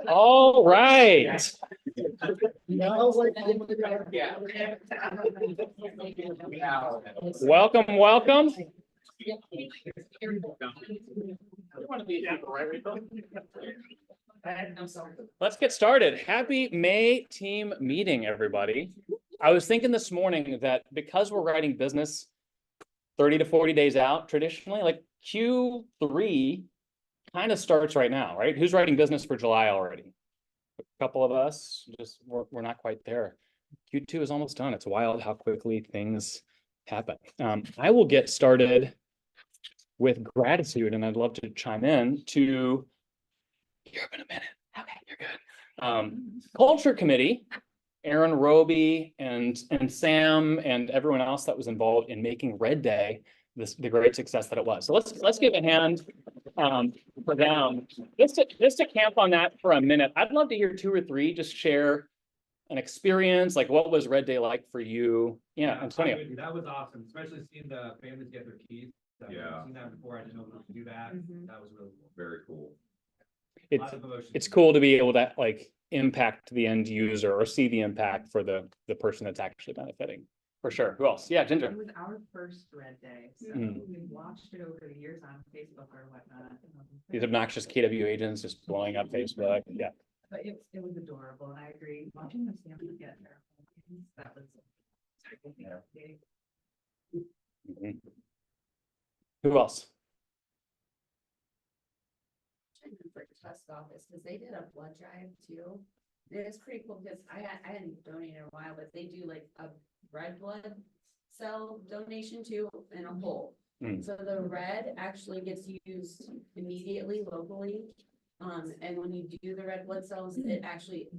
All right. Welcome, welcome. Let's get started. Happy May team meeting, everybody. I was thinking this morning that because we're writing business 30 to 40 days out, traditionally, like Q3 kind of starts right now, right? Who's writing business for July already? A couple of us, just we're not quite there. Q2 is almost done. It's wild how quickly things happen. I will get started with gratitude, and I'd love to chime in to here in a minute. Okay, you're good. Culture Committee, Aaron Roby and Sam and everyone else that was involved in making Red Day the great success that it was. So let's give a hand for them. Just to camp on that for a minute. I'd love to hear two or three just share an experience, like what was Red Day like for you? Yeah, Antonio. That was awesome, especially seeing the families get their keys. I've seen that before. I didn't know we could do that. That was really cool. Very cool. It's cool to be able to like impact the end user or see the impact for the person that's actually benefiting. For sure. Who else? Yeah, Ginger. It was our first Red Day, so we watched it over the years on Facebook or whatnot. These obnoxious KW agents just blowing up Facebook. Yeah. But it was adorable, and I agree. Watching the family get there, that was Who else? For trust office, because they did a blood drive too. And it's pretty cool because I hadn't donated in a while, but they do like a red blood cell donation too in a whole. So the red actually gets used immediately locally. And when you do the red blood cells, it actually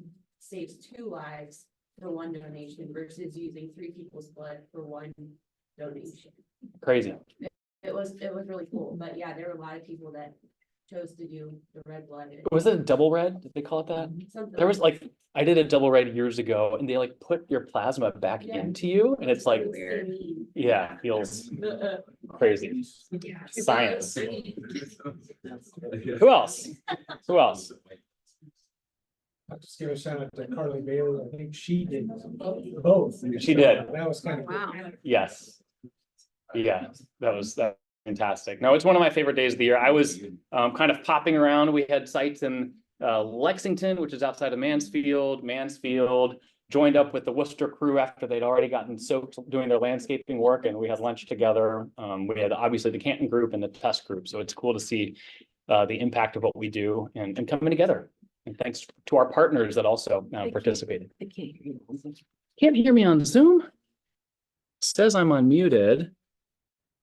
saves 2 lives for 1 donation versus using 3 people's blood for 1 donation. Crazy. It was really cool. But yeah, there were a lot of people that chose to do the red blood. Was it a double red? Did they call it that? Something There was like, I did a double red years ago and they like put your plasma back into you and it's like, weird. Yeah, feels crazy. Science. Who else? Who else? I'll just give a shout out to Carly Bailey. I think she did both. She did. That was kind of Wow. Yes. Yeah, that was fantastic. No, it's one of my favorite days of the year. I was kind of popping around. We had sites in Lexington, which is outside of Mansfield, joined up with the Worcester crew after they'd already gotten soaked doing their landscaping work, and we had lunch together. We had obviously the Canton group and the test group, so it's cool to see the impact of what we do and coming together. And thanks to our partners that also participated. I can't hear you. Can't hear me on Zoom? Says I'm unmuted.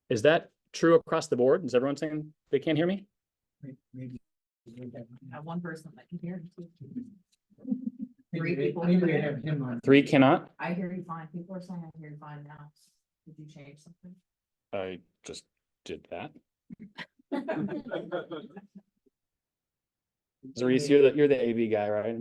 Is that true across the board? Is everyone saying they can't hear me? maybe. have one person that can hear. Maybe they have him on. 3 cannot? I hear you fine. People are saying I hear you fine now. Did you change something? I just did that. Zarice, you're the AV guy, right?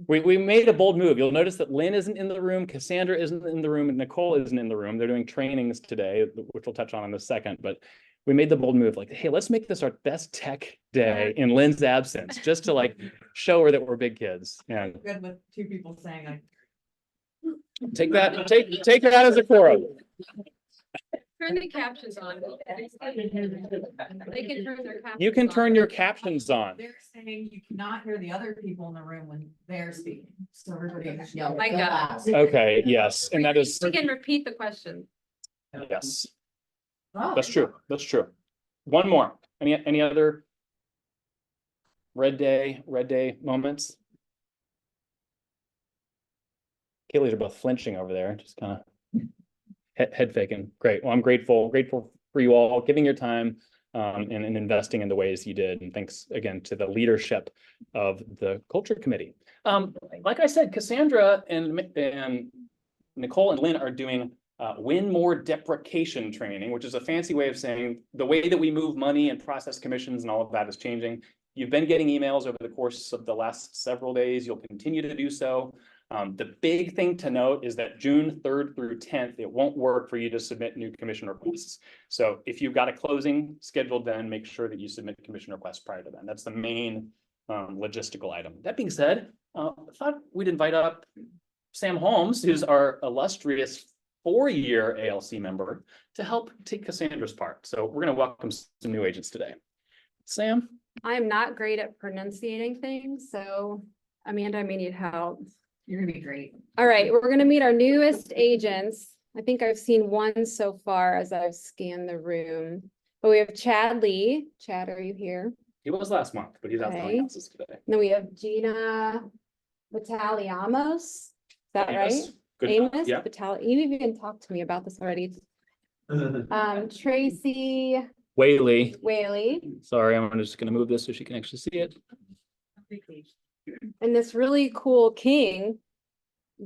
We made a bold move. You'll notice that Lynn isn't in the room, Cassandra isn't in the room, and Nicole isn't in the room. They're doing trainings today, which we'll touch on in a second. But we made the bold move, like, hey, let's make this our best tech day in Lynn's absence, just to like show her that we're big kids. And Good with 2 people saying I. take that as a quorum. Turn the captions on. They can turn their captions. You can turn on. your captions on. They're saying you cannot hear the other people in the room when they're speaking. So everybody. Oh my God. Okay, yes, and that is, We can repeat the question. yes, that's true. That's true. One more. Any other Red Day moments? Kaylee's are both flinching over there, just kind of head faking. Great. Well, I'm grateful for you all giving your time and investing in the ways you did. And thanks again to the leadership of the Culture Committee. Like I said, Cassandra and Nicole and Lynn are doing win more deprecation training, which is a fancy way of saying the way that we move money and process commissions and all of that is changing. You've been getting emails over the course of the last several days. You'll continue to do so. The big thing to note is that June 3rd through 10th, it won't work for you to submit new commission requests. So if you've got a closing scheduled, then make sure that you submit commission requests prior to then. That's the main logistical item. That being said, I thought we'd invite up Sam Holmes, who's our illustrious 4-year ALC member, to help take Cassandra's part. So we're going to welcome some new agents today. Sam? I'm not great at pronunciating things, so Amanda, I may need help. You're gonna be great. All right, we're gonna meet our newest agents. I think I've seen one so far as I've scanned the room. But we have Chad Lee. Chad, are you here? He was last month, but he's out Okay. selling houses today. Then we have Gina Vitaliamos. Is that right? Amos? Good enough. Amos, Yeah. You even talked to me about this already. Tracy Whaley. Whaley, Sorry, I'm just going to move this so she can actually see it. and this really cool king,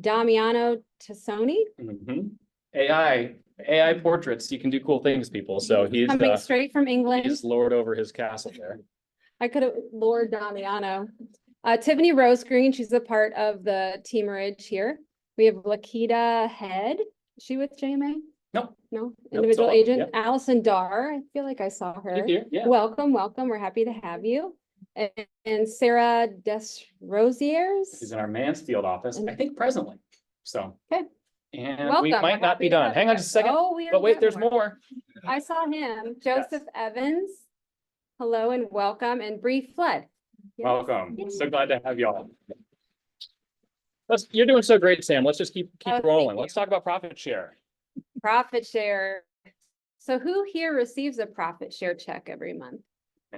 Damiano Tassoni, Mhm. AI portraits. You can do cool things, people. So he's coming straight from England. he's lord over his castle there. I could have Lord Damiano. Tiffany Rose Green, she's a part of the Team Ridge here. We have Lakita Head. Is she with JMA? Nope. No, individual solo, agent. yep. Allison Dar, I feel like I saw her. He's here, yeah. Welcome, welcome. We're happy to have you. And Sarah Desrosiers. He's in our Mansfield office, I think presently. So. Okay. And we Welcome, we're might not happy be to done. have Hang you on guys. just a second. Oh, we But wait, have there's more. I saw him, Joseph Evans. Hello and welcome, and Bree Flood. Yes. Welcome. So glad to have y'all. You're doing so great, Sam. Let's just keep Oh, thank rolling. you. Let's talk about profit share. Profit share. So who here receives a profit share check every month?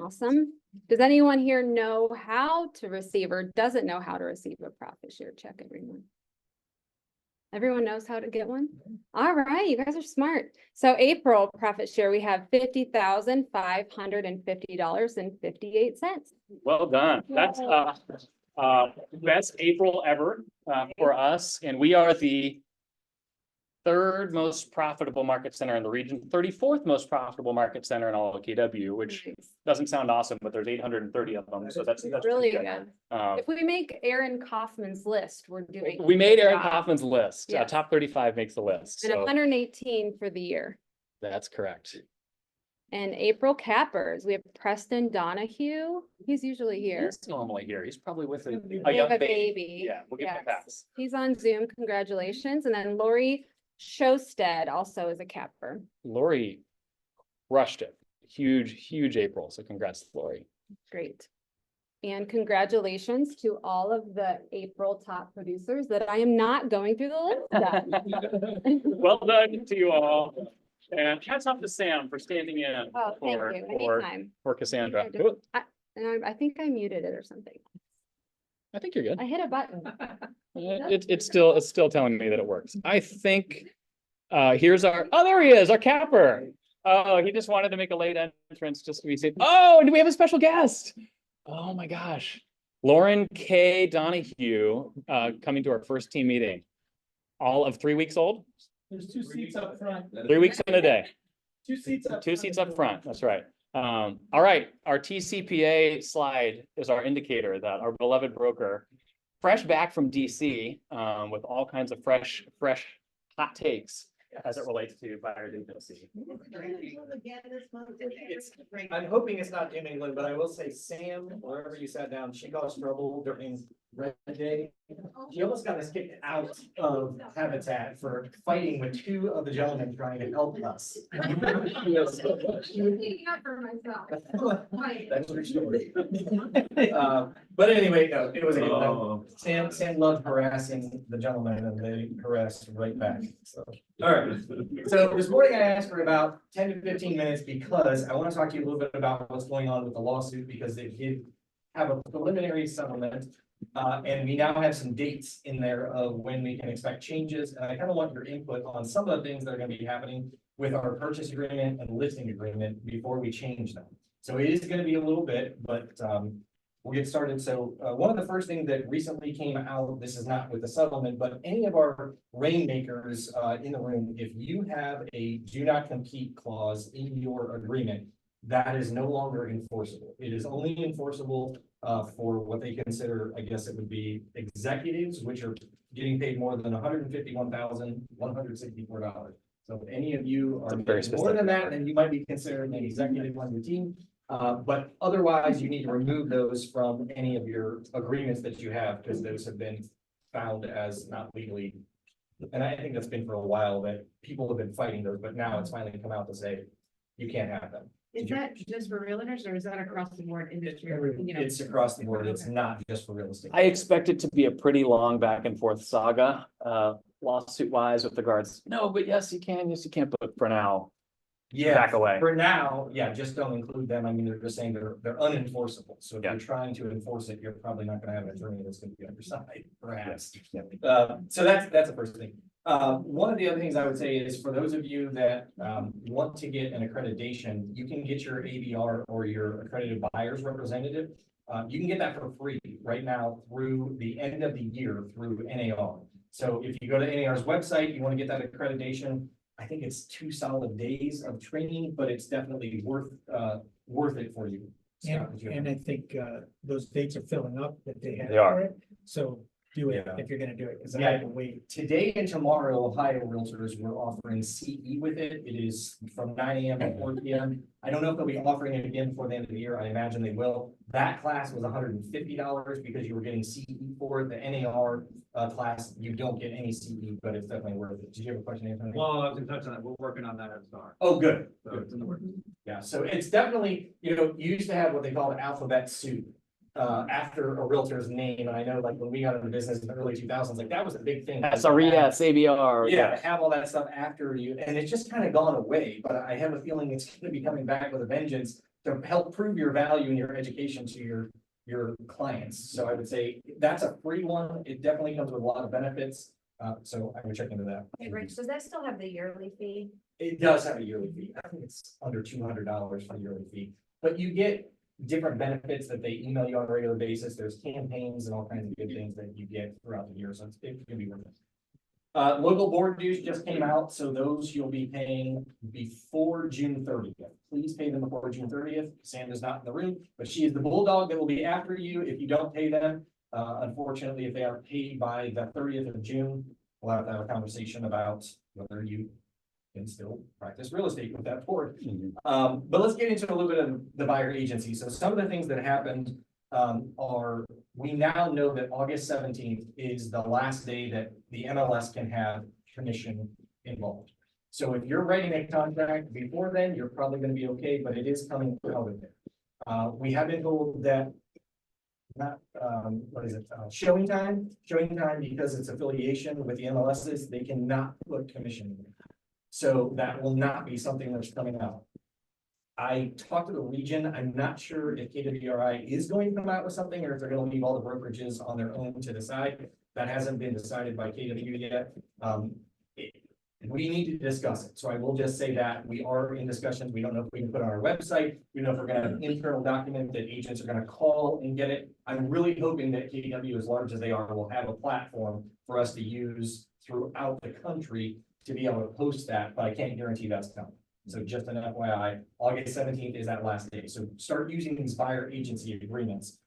Awesome. Does anyone here know how to receive or doesn't know how to receive a profit share check every month? Everyone knows how to get one? All right, you guys are smart. So April profit share, we have $50,550.58. Well done. That's best April ever for us. And we are the 3rd most profitable market center in the region, 34th most profitable market center in all of KW, which Nice. doesn't sound awesome, but there's 830 of them. So that's Really pretty good. Um, If we make Aaron Kaufman's list, we're doing. we made a good Aaron job. Kaufman's list. Yes. Top 35 makes the list. And So 118 for the year. that's correct. And April cappers, we have Preston Donahue. He's usually here. He's normally here. He's probably with a They young have a baby. baby. Yeah, we'll give him a Yes. pass. He's on Zoom. Congratulations. And then Lori Shosted also is a capper. Lori crushed it. Huge April. So congrats, Lori. Great. And congratulations to all of the April top producers that I am not going through the list of. Well done to you all. And hats off to Sam for standing in Oh, thank for, you. for, Anytime. for Cassandra. I just- And I think I muted it or something. I think you're good. I hit a button. It's still telling me that it works. I think, here's our, oh, there he is, our capper. Oh, he just wanted to make a late entrance just to be safe. Oh, and we have a special guest. Oh my gosh. Lauren K. Donahue, coming to our first team meeting. All of 3 weeks old, There's 2 seats up front. 3 weeks and a day. 2 seats up. 2 seats up front, that's right. All right, our TCPA slide is our indicator that our beloved broker, fresh back from DC, with all kinds of fresh hot takes as it relates to buyer's agency. I'm hoping it's not New England, but I will say Sam, wherever you sat down, she caused trouble during Red Day. She almost got us kicked out of Habitat for fighting with 2 of the gentlemen trying to help us. That's her story. But anyway, no, it was a good one. Sam loved harassing the gentleman and they harassed right back, so. All right, so this morning I asked for about 10 to 15 minutes because I want to talk to you a little bit about what's going on with the lawsuit because they did have a preliminary settlement. And we now have some dates in there of when we can expect changes, and I kind of want your input on some of the things that are going to be happening with our purchase agreement and listing agreement before we change them. So it is going to be a little bit, but we'll get started. So one of the first things that recently came out, this is not with the settlement, but any of our rainmakers in the room, if you have a do not compete clause in your agreement, that is no longer enforceable. It is only enforceable for what they consider, I guess it would be executives, which are getting paid more than $151,164. So if any of you are It's a very getting more than specific that, number. then you might be considered an executive on your team. But otherwise, you need to remove those from any of your agreements that you have, because those have been found as not legally. And I think that's been for a while that people have been fighting those, but now it's finally come out to say, you can't have them. Is that just for realtors or is that across the board industry? You know? It's across the board. It's not just for real estate. I expect it to be a pretty long back and forth saga, lawsuit wise with regards, no, but yes, you can, but for now, Yeah, back away. for now, yeah, just don't include them. I mean, they're just saying they're unenforceable. So if Yeah. you're trying to enforce it, you're probably not gonna have an attorney that's gonna be on your side, perhaps. Yeah. So that's the first thing. One of the other things I would say is for those of you that, want to get an accreditation, you can get your ABR or your accredited buyer's representative. You can get that for free right now through the end of the year through NAR. So if you go to NAR's website, you want to get that accreditation, I think it's 2 solid days of training, but it's definitely worth it for you. Scott, would you- And I think those dates are filling up that they have They are. for it, so do it Yeah. if you're gonna do it, because I Yeah. have to wait. Today and tomorrow, Ohio Realtors, we're offering CE with it. It is from 9 AM to 4 PM. I don't know if they'll be offering it again before the end of the year. I imagine they will. That class was $150 because you were getting CE for it. The NAR class, you don't get any CE, but it's definitely worth it. Did you have a question, Anthony? Well, I was gonna touch on that. We're working on that at Star. Oh, good. So it's in the works. Yeah, so it's definitely, you used to have what they call the alphabet soup. After a realtor's name, and I know like when we got into business in the early 2000s, like that was a big thing. SRES, ABR. Yeah, to have all that stuff after you, and it's just kind of gone away, but I have a feeling it's gonna be coming back with a vengeance to help prove your value and your education to your clients. So I would say that's a free one. It definitely comes with a lot of benefits. So I would check into that. Hey, Rich, does that still have the yearly fee? It does have a yearly fee. I think it's under $200 for the yearly fee, but you get different benefits that they email you on a regular basis. There's campaigns and all kinds of good things that you get throughout the year, so it's gonna be worth it. Local board dues just came out, so those you'll be paying before June 30th. Please pay them before June 30th. Sandra's not in the room, but she is the bulldog that will be after you if you don't pay them. Unfortunately, if they are paid by the 30th of June, we'll have to have a conversation about whether you can still practice real estate with that board. But let's get into a little bit of the buyer agency. So some of the things that happened are, we now know that August 17th is the last day that the MLS can have commission involved. So if you're writing a contract before then, you're probably gonna be okay, but it is coming out of there. We have been told that showing time, because it's affiliation with the MLSs, they cannot put commission in. So that will not be something that's coming out. I talked to the region. I'm not sure if KWRI is going to come out with something or if they're going to leave all the brokerages on their own to decide. That hasn't been decided by KW yet. We need to discuss it. So I will just say that we are in discussions. We don't know if we can put it on our website. We don't know if we're going to have an internal document that agents are going to call and get it. I'm really hoping that KW, as large as they are, will have a platform for us to use throughout the country to be able to post that, but I can't guarantee that's coming. So just an FYI, August 17th is that last day. So start using these buyer agency agreements.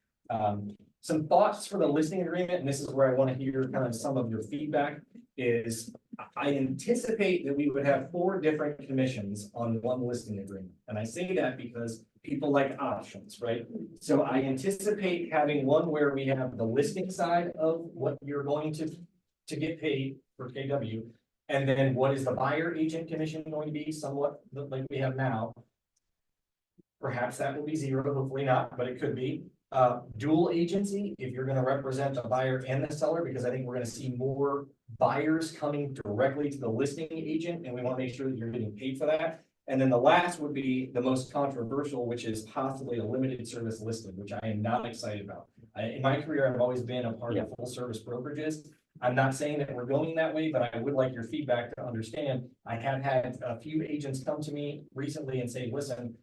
Some thoughts for the listing agreement, and this is where I want to hear kind of some of your feedback, is I anticipate that we would have 4 different commissions on one listing agreement. And I say that because people like options, right? So I anticipate having one where we have the listing side of what you're going to get paid for KW. And then what is the buyer agent commission going to be? Somewhat like we have now. Perhaps that will be 0, hopefully not, but it could be. Dual agency, if you're going to represent the buyer and the seller, because I think we're going to see more buyers coming directly to the listing agent, and we want to make sure that you're getting paid for that. And then the last would be the most controversial, which is possibly a limited service listing, which I am not excited about. In my career, I've always been a part of full service brokerages. I'm not saying that we're going that way, but I would like your feedback to understand. I have had a few agents come to me recently and say, listen,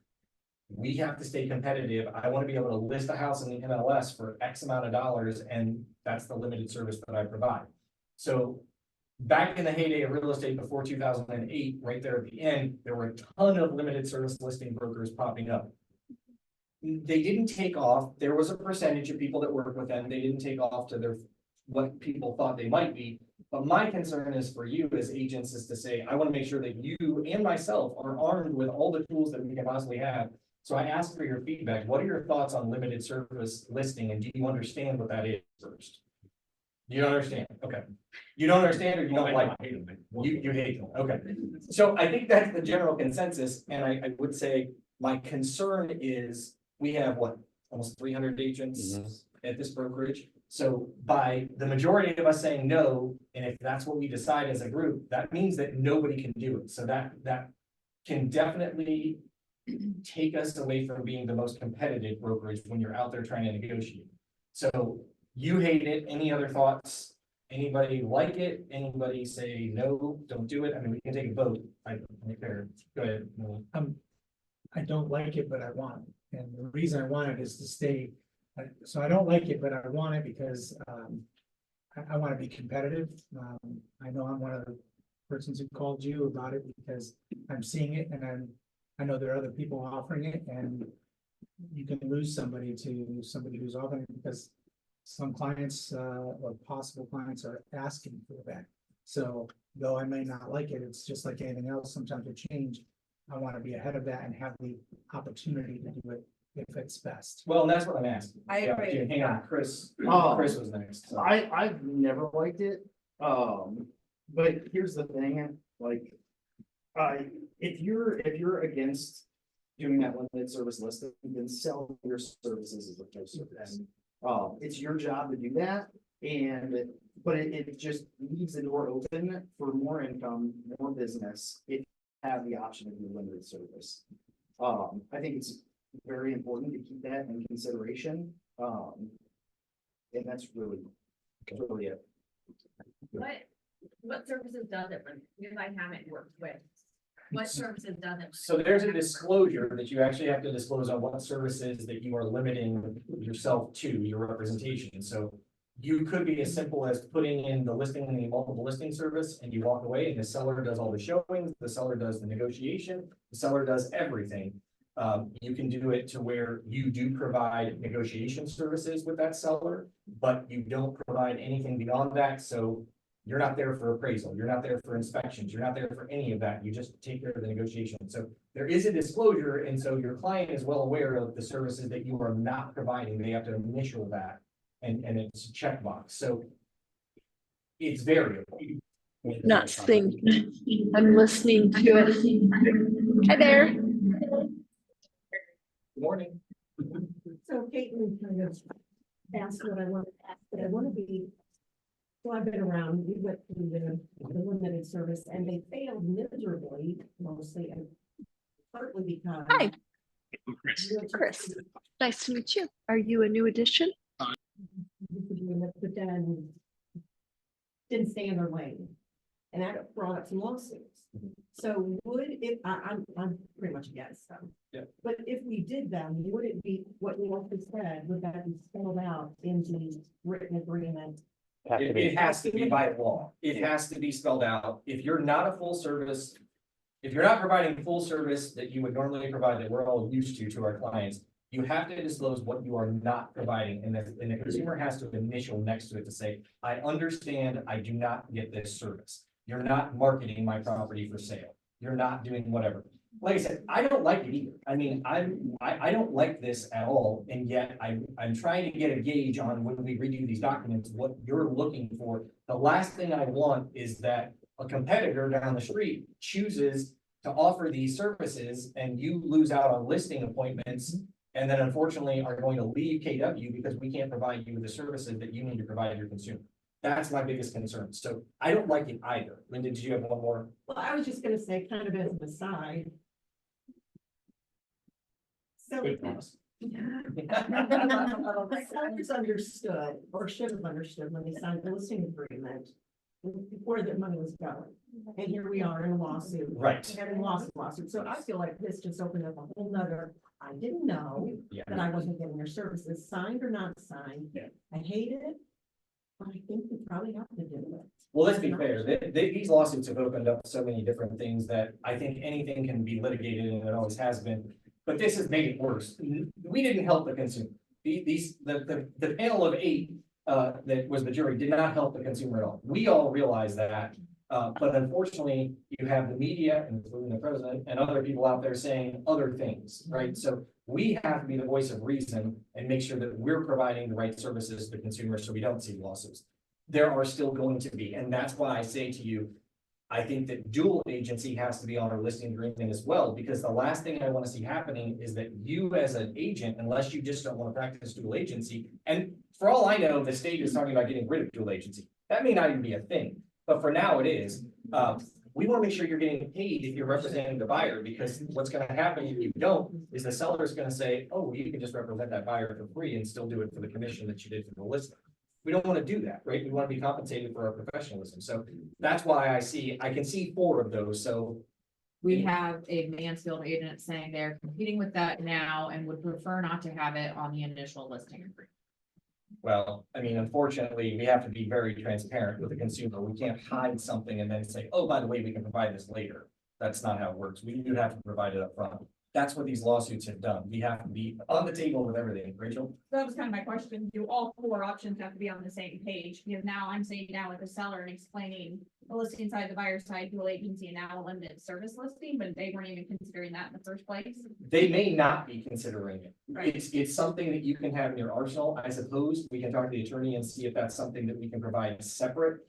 we have to stay competitive. I want to be able to list a house in the MLS for X amount of dollars, and that's the limited service that I provide. So back in the heyday of real estate before 2008, right there at the end, there were a ton of limited service listing brokers popping up. They didn't take off. There was a percentage of people that worked with them. They didn't take off to their, what people thought they might be. But my concern is for you as agents is to say, I want to make sure that you and myself are armed with all the tools that we can possibly have. So I ask for your feedback. What are your thoughts on limited service listing, and do you understand what that is first? You don't understand? Okay. You don't understand, or you don't like it? You hate them, okay. So I think that's the general consensus, and I would say my concern is, we have what, almost 300 agents at this brokerage? So by the majority of us saying no, and if that's what we decide as a group, that means that nobody can do it. So that can definitely take us away from being the most competitive brokerage when you're out there trying to negotiate. So you hate it. Any other thoughts? Anybody like it? Anybody say no, don't do it? I mean, we can take a vote. I don't care. Go ahead. I don't like it, but I want it. And the reason I want it is to stay. So I don't like it, but I want it because I want to be competitive. I know I'm one of the persons who called you about it because I'm seeing it, and I know there are other people offering it, and you can lose somebody to somebody who's offering it because some clients or possible clients are asking for that. So though I may not like it, it's just like anything else. Sometimes we change. I want to be ahead of that and have the opportunity to do it if it's best. Well, that's what I'm asking. I Yeah, agree. Hang on, Chris. Oh. Chris was next. So. I've never liked it, but here's the thing, like, if you're against doing that limited service listing, then sell your services as a full service. It's your job to do that, but it just leaves the door open for more income, more business, if you have the option of doing limited service. I think it's very important to keep that in consideration, and that's really it. What services does it, if I haven't worked with? What services does it? So there's a disclosure that you actually have to disclose on what services that you are limiting yourself to, your representation. So you could be as simple as putting in the listing in the multiple listing service, and you walk away, and the seller does all the showings, the seller does the negotiation, the seller does everything. You can do it to where you do provide negotiation services with that seller, but you don't provide anything beyond that. So you're not there for appraisal. You're not there for inspections. You're not there for any of that. You just take care of the negotiation. So there is a disclosure. And so your client is well aware of the services that you are not providing. They have to initial that, and it's a checkbox. So it's variable. Not synced. I'm listening to it. Hi there. Good morning. So Caitlin kind of asked what I want to ask, but I want to be, so I've been around, we went through the limited service and they failed miserably, mostly and partly because. Hi. Chris, nice to meet you. Are you a new addition? But then didn't stay in their lane. And that brought up some lawsuits. So would it, I'm pretty much against them. Yeah. But if we did them, would it be what you also said, would that be spelled out in the written agreement? It has to be by law. It has to be spelled out. If you're not a full service, if you're not providing full service that you would normally provide, that we're all used to our clients, you have to disclose what you are not providing, and the consumer has to initial next to it to say, I understand I do not get this service. You're not marketing my property for sale. You're not doing whatever. Like I said, I don't like it either. I mean, I don't like this at all, and yet I'm trying to get a gauge on when we redo these documents, what you're looking for. The last thing I want is that a competitor down the street chooses to offer these services and you lose out on listing appointments, and then unfortunately are going to leave KW because we can't provide you with the services that you need to provide your consumer. That's my biggest concern. So I don't like it either. Linda, did you have one more? Well, I was just gonna say, kind of as an aside. So. Good promise. Sellers understood, or should have understood when they signed the listing agreement, where the money was going. And here we are in a lawsuit. Right. Having lost a lawsuit. So I feel like this just opened up a whole nother, I didn't know Yeah. that I wasn't getting their services, signed or not signed. Yeah. I hated it. I think we probably have to do it. Well, let's be fair, these lawsuits have opened up so many different things that I think anything can be litigated and it always has been. But this has made it worse. We didn't help the consumer. The panel of 8, that was the jury did not help the consumer at all. We all realize that. But unfortunately, you have the media, including the president and other people out there saying other things, right? So we have to be the voice of reason and make sure that we're providing the right services to the consumer so we don't see lawsuits. There are still going to be, and that's why I say to you, I think that dual agency has to be on our listing agreement as well, because the last thing I want to see happening is that you as an agent, unless you just don't want to practice dual agency, and for all I know, the state is talking about getting rid of dual agency. That may not even be a thing, but for now it is. We want to make sure you're getting paid if you're representing the buyer, because what's going to happen if you don't is the seller is going to say, oh, you can just represent that buyer for free and still do it for the commission that you did for the listing. We don't want to do that, right? We want to be compensated for our professionalism. So that's why I can see 4 of those. So We have a Mansfield agent saying they're competing with that now and would prefer not to have it on the initial listing agreement. well, I mean, unfortunately, we have to be very transparent with the consumer. We can't hide something and then say, oh, by the way, we can provide this later. That's not how it works. We do have to provide it up front. That's what these lawsuits have done. We have to be on the table with everything. Rachel? That was kind of my question. Do all 4 options have to be on the same page? Because now I'm sitting down with the seller and explaining the listing side, the buyer side, dual agency, and now a limited service listing, but they weren't even considering that in the first place. They may not be considering it. Right. It's something that you can have in your arsenal. I suppose we can talk to the attorney and see if that's something that we can provide separate.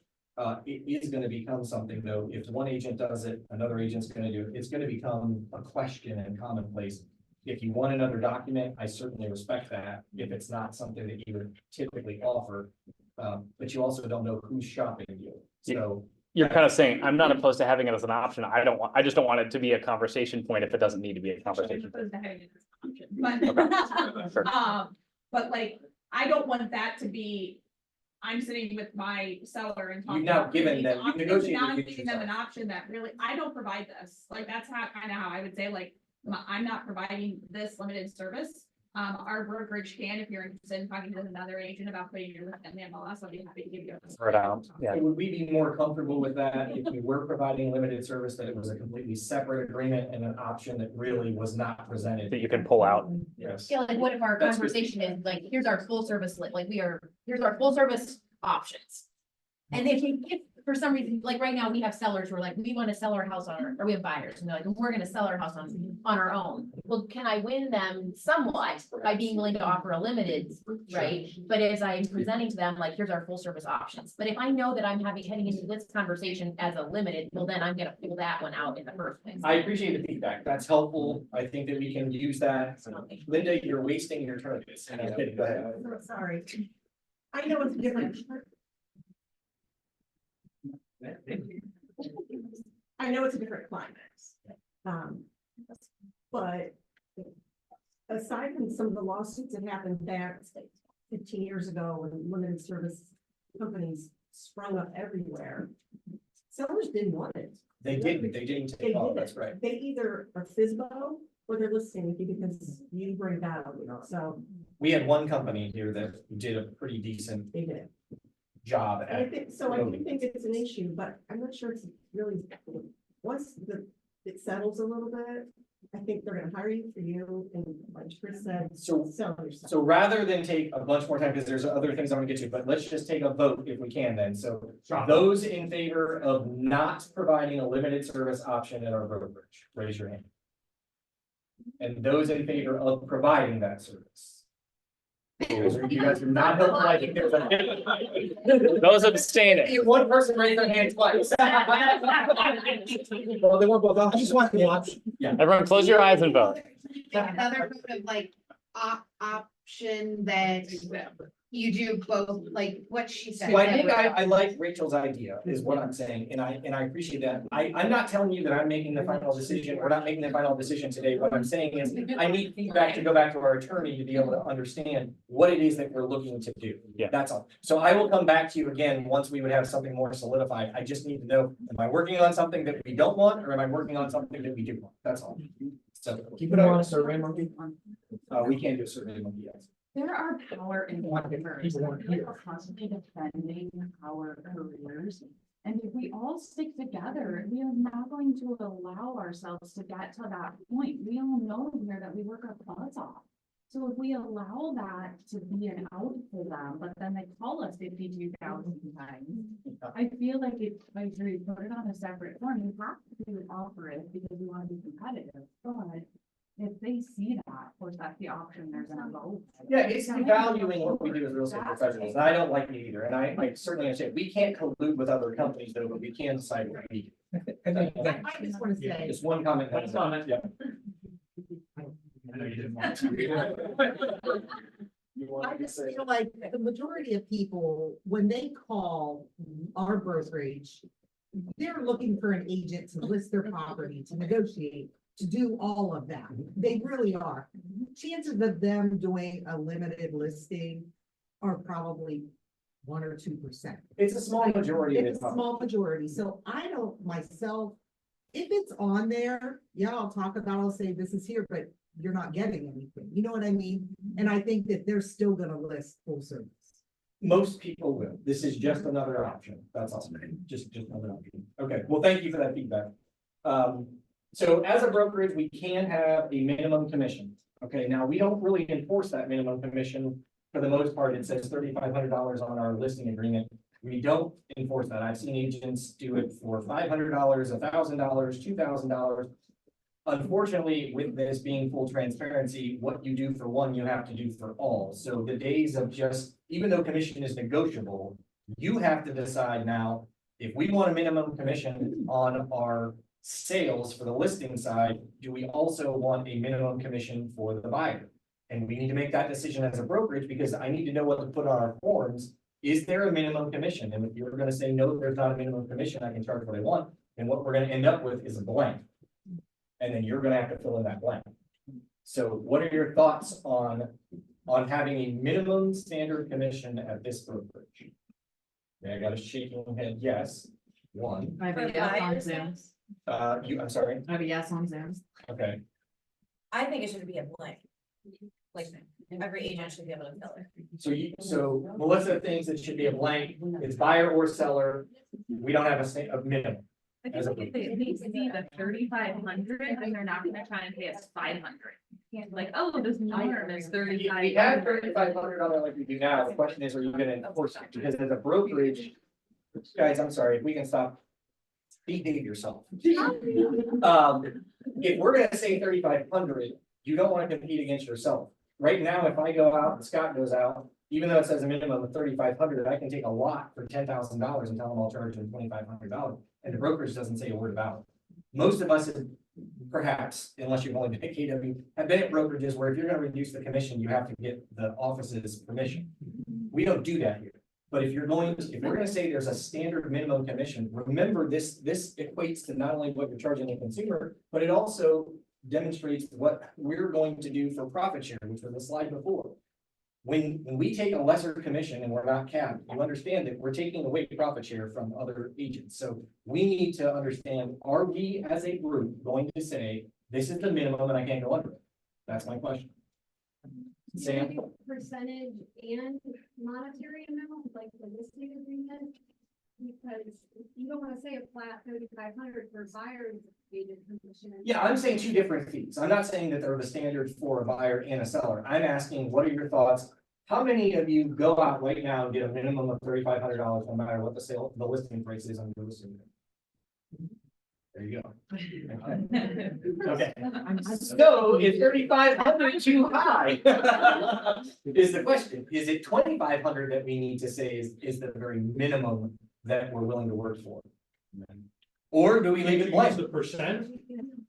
It is going to become something though, if one agent does it, another agent's going to do it. It's going to become a question and commonplace. If you want another document, I certainly respect that. If it's not something that you would typically offer, but you also don't know who's shopping you. So You're kind of saying, I'm not opposed to having it as an option. I just don't want it to be a conversation point if it doesn't need to be a I'm conversation. opposed to having it as an option, Sure. but like, I don't want that to be. I'm sitting with my seller and talking. You've now about given these them- you've options, negotiated now I'm with giving them an yourself. option that really, I don't provide this, like, that's how, kind of how I would say, like, I'm not providing this limited service. Our brokerage can, if you're interested in talking to another agent about putting your list in the MLS, I'll be happy to give you. Right out, yeah. would we be more comfortable with that if we were providing limited service, that it was a completely separate agreement and an option that really was not presented? That you can pull out. Yes. Yeah, like what if our That's good. conversation is like, here's our full service, here's our full service options. And if for some reason, like right now, we have sellers who are like, we want to sell our house or we have buyers, and they're like, we're gonna sell our house on our own. Well, can I win them somewhat by being willing to offer a limited, right? But as I'm presenting to them, like, here's our full service options. But if I know that I'm heading into this conversation as a limited, well, then I'm gonna pull that one out in the first place. I appreciate the feedback. That's helpful. I think that we can use that. Linda, you're wasting your turn. And I'm kidding. Go ahead. Sorry. I know it's different. I know it's a different climate. But aside from some of the lawsuits that happened back 15 years ago when limited service companies sprung up everywhere, sellers didn't want it. They didn't take off. That's right. They either are FISBO or they're listing with you because you bring that up, so We had one company here that did a pretty decent they did. job And I at. think, so I do think it's an issue, but I'm not sure it's really, once it settles a little bit, I think they're gonna hire you for you, and like Chris said, So sell yourself. So rather than take a bunch more time, because there's other things I want to get to, but let's just take a vote if we can then. So those in favor of not providing a limited service option in our brokerage, raise your hand. And those in favor of providing that service. You guys are not helpful. I think there's a. Those abstaining. One person raised their hand twice. Well, they won't both. I just want the option. Everyone close your eyes and vote. Another kind of like option that you do both, like what she said. So I think I like Rachel's idea is what I'm saying, and I appreciate that. I'm not telling you that I'm making the final decision. We're not making the final decision today. What I'm saying is I need feedback to go back to our attorney to be able to understand what it is that we're looking to do. Yeah. That's all. So I will come back to you again once we would have something more solidified. I just need to know, am I working on something that we don't want, or am I working on something that we do want? That's all. So Keep it on a survey monkey. we can't do a survey monkey yet. There are power in numbers. People want to We hear. are constantly defending our careers. And if we all stick together, we are not going to allow ourselves to get to that point. We all know here that we work our butts off. So if we allow that to be an out for them, but then they call us 52,000 times, I feel like if I put it on a separate form, we have to offer it because we want to be competitive. But if they see that, of course, that's the option they're gonna go. with. Yeah, it's devaluing what we do as real estate professionals, and I don't like it either, and I certainly understand, we can't collude with other companies though, but we can decide what we do. I think I that, just want to say, Just one comment. One comment. Yeah. I know you didn't want to. I just feel like the majority of people, when they call our brokerage, they're looking for an agent to list their property, to negotiate, to do all of that. They really are. Chances of them doing a limited listing are probably 1 or 2%. It's a small majority of It's it. a small majority, so I don't myself, if it's on there, yeah, I'll talk about, I'll say this is here, but you're not getting anything, you know what I mean? And I think that they're still gonna list full service. Most people will. This is just another option. That's all. Just another option. Okay, well, thank you for that feedback. So as a brokerage, we can have a minimum commission. Okay, now we don't really enforce that minimum commission. For the most part, it says $3,500 on our listing agreement. We don't enforce that. I've seen agents do it for $500, $1,000, $2,000. Unfortunately, with this being full transparency, what you do for one, you have to do for all. So the days of just, even though commission is negotiable, you have to decide now, if we want a minimum commission on our sales for the listing side, do we also want a minimum commission for the buyer? And we need to make that decision as a brokerage, because I need to know what to put on our forms. Is there a minimum commission? And if you're gonna say, no, there's not a minimum commission, I can charge what I want, and what we're gonna end up with is a blank. And then you're gonna have to fill in that blank. So what are your thoughts on having a minimum standard commission at this brokerage? Yeah, I got a shaking head, yes, one. I have a yes on Zoom. I'm sorry, I have a yes on Zoom. okay. I think it should be a blank. Like, every agent should be able to fill it. So Melissa thinks it should be a blank, it's buyer or seller, we don't have a minimum. I As a think if they need to be the 3,500, then they're not gonna try and pay us 500. Like, oh, this norm is We have 3,500. $3,500 on there like we do now, the question is, are you gonna enforce it? Because as a brokerage, guys, I'm sorry, if we can stop. Behave yourself. If we're gonna say 3,500, you don't wanna compete against yourself. Right now, if I go out and Scott goes out, even though it says a minimum of 3,500, I can take a lot for $10,000 and tell them I'll charge them $2,500. And the brokerage doesn't say a word about it. Most of us, perhaps, unless you've only been at KW, have been at brokerages where if you're gonna reduce the commission, you have to get the office's permission. We don't do that here. But if we're gonna say there's a standard minimum commission, remember this equates to not only what you're charging the consumer, but it also demonstrates what we're going to do for profit share, which was the slide before. When we take a lesser commission and we're not capped, you understand that we're taking away profit share from other agents. So we need to understand, are we as a group going to say, this is the minimum and I can't go under it? That's my question. Sam? Percentage and monetary amount, like the listing agreement? Because you don't wanna say a flat 3,500 for buyer's agent commission. Yeah, I'm saying two different fees. I'm not saying that they're the standard for a buyer and a seller. I'm asking, what are your thoughts? How many of you go out right now and get a minimum of $3,500 no matter what the listing price is on your listing? There you go. Okay. So is 3,500 too high? Is the question. Is it 2,500 that we need to say is the very minimum that we're willing to work for? Or do we leave it blank? The percent?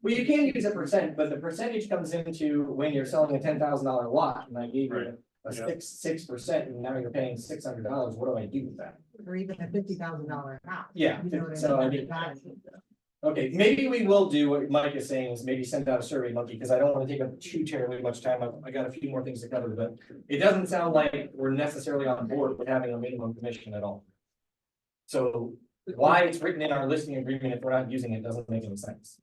Well, you can use a percent, but the percentage comes into when you're selling a $10,000 lot, and I gave you a 6%, and now you're paying $600. What do I do with that? Or even a $50,000 house. Yeah, You know what so I mean, okay, maybe we will do what Mike is saying, is maybe send out a survey monkey, because I don't want to take up too terribly much time. I got a few more things to cover, but it doesn't sound like we're necessarily on board with having a minimum commission at all. So why it's written in our listing agreement if we're not using it doesn't make any sense.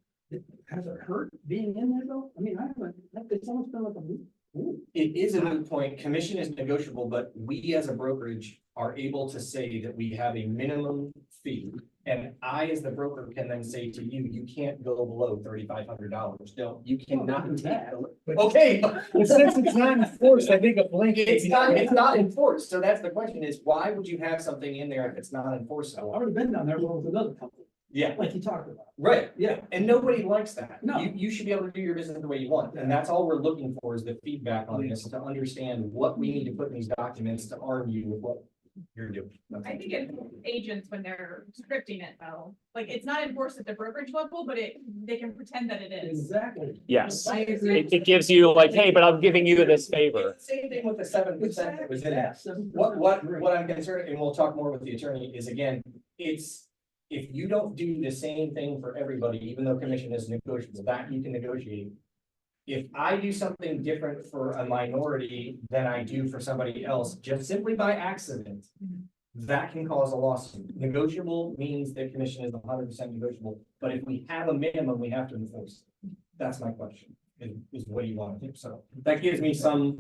Has it hurt being in there though? I mean, I haven't, it's almost been like a week. It is a moot point. Commission is negotiable, but we as a brokerage are able to say that we have a minimum fee. And I, as the broker, can then say to you, you can't go below $3,500. No, you cannot do that. Okay. But since it's not enforced, I think a blanket. It's not enforced. So that's the question is, why would you have something in there if it's not enforceable? I've already been down there with another company, Yeah, like you talked about. right. Yeah. And nobody likes that. No. You should be able to do your business the way you want. And that's all we're looking for is the feedback on this to understand what we need to put in these documents to arm you with what you're doing. I think it's agents when they're scripting it though, like it's not enforced at the brokerage level, but they can pretend that it is. Exactly. Yes, I agree. it gives you like, hey, but I'm giving you this favor. Same thing with the 7% that was in that. What I'm concerned, and we'll talk more with the attorney, is again, it's. If you don't do the same thing for everybody, even though commission is negotiable, that you can negotiate. If I do something different for a minority than I do for somebody else, just simply by accident. That can cause a lawsuit. Negotiable means that commission is 100% negotiable, but if we have a minimum, we have to enforce it. That's my question, is what do you want to do? So that gives me some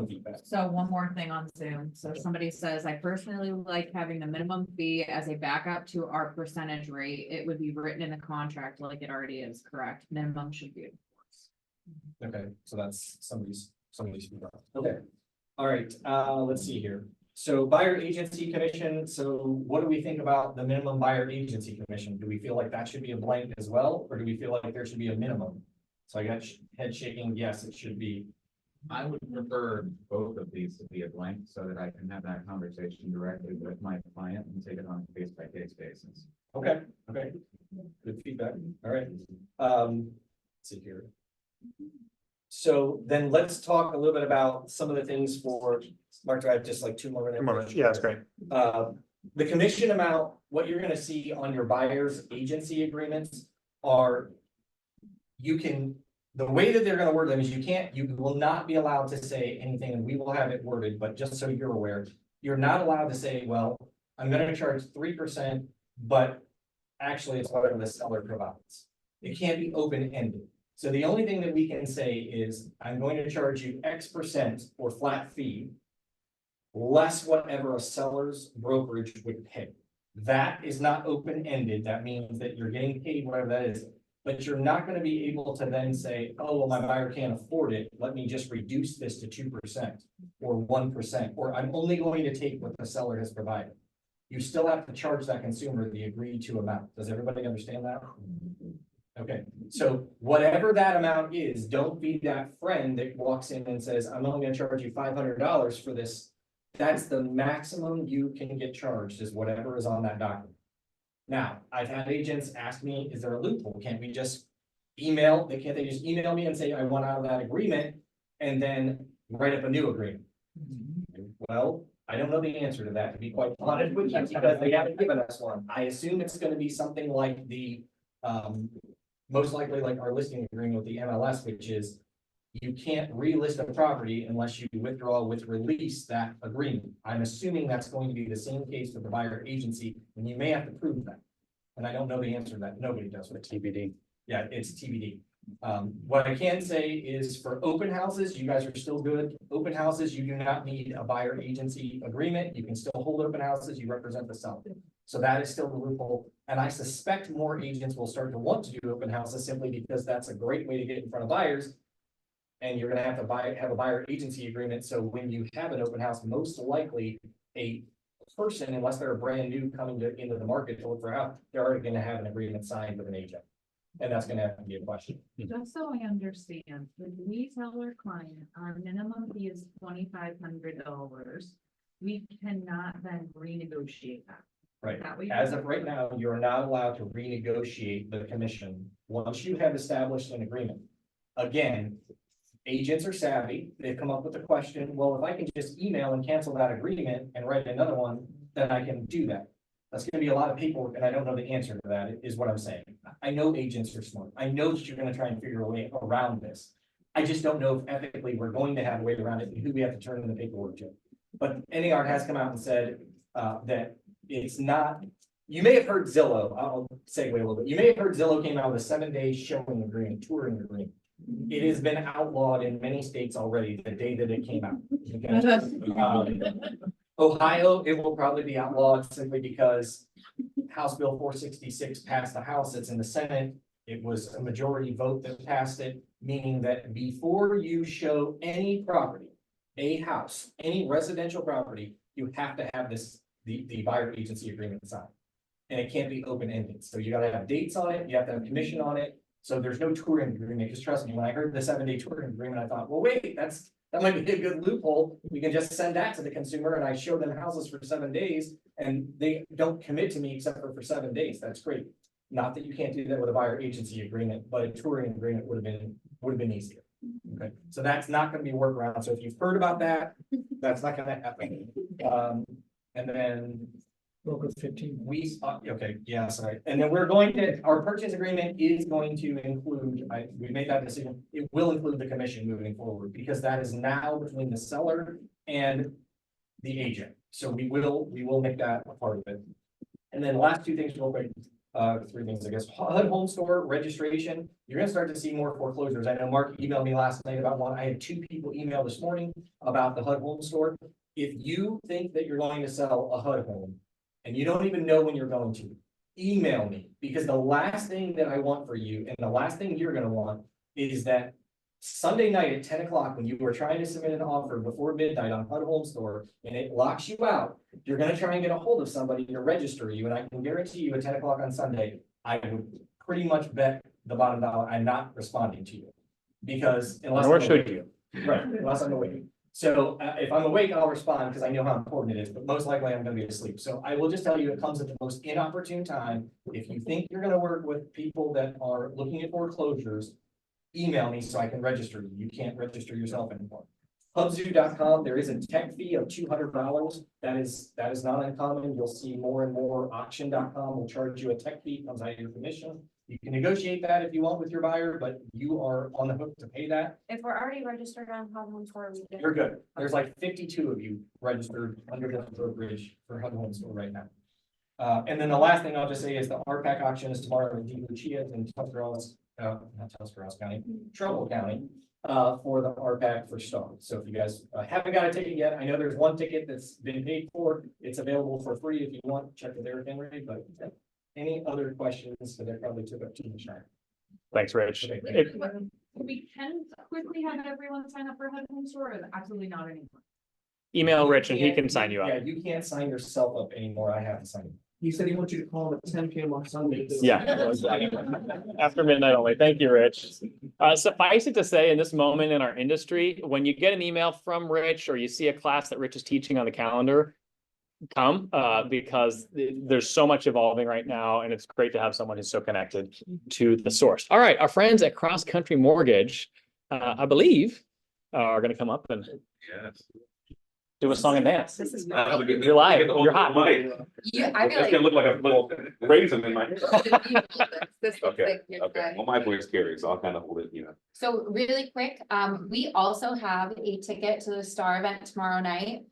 feedback. So one more thing on Zoom. So somebody says, I personally like having the minimum fee as a backup to our percentage rate. It would be written in the contract like it already is, correct? Minimum should be enforced. Okay, so that's somebody's feedback. Okay, all right, let's see here. So buyer agency commission, so what do we think about the minimum buyer agency commission? Do we feel like that should be a blank as well, or do we feel like there should be a minimum? So I got head shaking, yes, it should be. I would prefer both of these to be a blank so that I can have that conversation directly with my client and take it on a case by case basis. Okay, good feedback, all right. Let's see here. So then let's talk a little bit about some of the things for, Mark, do I have just like 2 more minutes? Yeah, that's great. The commission amount, what you're gonna see on your buyer's agency agreements are, the way that they're gonna word them is you will not be allowed to say anything, and we will have it worded, but just so you're aware, you're not allowed to say, well, I'm gonna charge 3%, but actually it's whatever the seller provides. It can't be open-ended. So the only thing that we can say is, I'm going to charge you X% or flat fee, less whatever a seller's brokerage would pay. That is not open-ended. That means that you're getting paid whatever that is. But you're not going to be able to then say, oh, well, my buyer can't afford it. Let me just reduce this to 2% or 1%, or I'm only going to take what the seller has provided. You still have to charge that consumer the agreed to amount. Does everybody understand that? Okay, so whatever that amount is, don't be that friend that walks in and says, I'm only going to charge you $500 for this. That's the maximum you can get charged, is whatever is on that document. Now, I've had agents ask me, is there a loophole? Can't we just email? Can't they just email me and say, I want out of that agreement and then write up a new agreement? Well, I don't know the answer to that, to be quite honest with you, because they haven't given us one. I assume it's going to be something like the, most likely like our listing agreement with the MLS, which is you can't relist a property unless you withdraw with release that agreement. I'm assuming that's going to be the same case with the buyer agency, and you may have to prove that. And I don't know the answer to that. Nobody does with TBD. Yeah, it's TBD. What I can say is for open houses, you guys are still good. Open houses, you do not need a buyer agency agreement. You can still hold open houses. You represent the seller. So that is still the loophole. And I suspect more agents will start to want to do open houses simply because that's a great way to get in front of buyers. And you're gonna have to have a buyer agency agreement. So when you have an open house, most likely a person, unless they're brand new coming into the market to look for a house, they're already gonna have an agreement signed with an agent. And that's gonna have to be a question. Just so I understand, when we tell our client our minimum fee is $2,500, we cannot then renegotiate that. Right. That way. As of right now, you're not allowed to renegotiate the commission once you have established an agreement. Again, agents are savvy. They've come up with the question, well, if I can just email and cancel that agreement and write another one, then I can do that. That's gonna be a lot of paperwork, and I don't know the answer to that, is what I'm saying. I know agents are smart. I know that you're gonna try and figure a way around this. I just don't know if ethically we're going to have a way around it and who we have to turn in the paperwork to. But NAR has come out and said that it's not, you may have heard Zillow, I'll segue a little bit. You may have heard Zillow came out with a 7-day showing agreement, touring agreement. It has been outlawed in many states already the day that it came out. Okay? Ohio, it will probably be outlawed simply because House Bill 466 passed the House, it's in the Senate. It was a majority vote that passed it, meaning that before you show any property, a house, any residential property, you have to have the buyer agency agreement signed. And it can't be open-ended, so you gotta have dates on it, you have to have commission on it, so there's no touring agreement, because trust me, when I heard the 7-day touring agreement, I thought, well, wait, that might be a good loophole, we can just send that to the consumer and I show them houses for 7 days. And they don't commit to me except for 7 days, that's great. Not that you can't do that with a buyer agency agreement, but a touring agreement would have been easier. Okay, so that's not gonna be a workaround, so if you've heard about that, that's not gonna happen. And then Local 15. okay, yeah, sorry, and then our purchase agreement is going to include, we made that decision, it will include the commission moving forward, because that is now between the seller and the agent, so we will make that a part of it. And then last 2 things real quick, 3 things, I guess, HUD home store registration, you're gonna start to see more foreclosures. I know Mark emailed me last night about one, I had 2 people email this morning about the HUD home store. If you think that you're going to sell a HUD home, and you don't even know when you're going to, email me, because the last thing that I want for you, and the last thing you're gonna want, is that Sunday night at 10 o'clock, when you were trying to submit an offer before midnight on HUD Home Store, and it locks you out, you're gonna try and get a hold of somebody to register you, and I can guarantee you at 10 o'clock on Sunday, I would pretty much bet the bottom dollar I'm not responding to you. Because unless. Nor should you. Right, unless I'm awake. So if I'm awake, I'll respond because I know how important it is, but most likely I'm gonna be asleep. So I will just tell you, it comes at the most inopportune time. If you think you're gonna work with people that are looking at foreclosures, email me so I can register you. You can't register yourself anymore. Hubzoo.com, there is a tech fee of $200. That is not uncommon. You'll see more and more. Auction.com will charge you a tech fee, comes out of your commission. You can negotiate that if you want with your buyer, but you are on the hook to pay that. If we're already registered on HUD Home Store, we You're good. There's like 52 of you registered under the brokerage for HUD Home Store right now. And then the last thing I'll just say is the RPAC auction is tomorrow in DeLucia in Tuscarawas, not Tuscarawas County, Trumbull County, for the RPAC for Star. So if you guys haven't got a ticket yet, I know there's one ticket that's been paid for. It's available for free if you want. Check with Eric Henry, but any other questions? So they probably took up too much time. Thanks, Rich. We can quickly have everyone sign up for HUD Home Store, or absolutely not anymore. Email Rich and he can sign you up. Yeah, you can't sign yourself up anymore. I have to sign. He said he wants you to call him at 10 p.m. on Sunday. Yeah. After midnight only. Thank you, Rich. Suffice it to say, in this moment in our industry, when you get an email from Rich or you see a class that Rich is teaching on the calendar, come because there's so much evolving right now, and it's great to have someone who's so connected to the source. All right, our friends at Cross Country Mortgage, I believe, are going to come up and do a song and dance. You're live. You're hot. Yeah, I feel It's gonna look like a little raisin in my. This Okay, okay. Well, my voice carries, so I'll kind of hold it, So really quick, we also have a ticket to the Star event tomorrow night.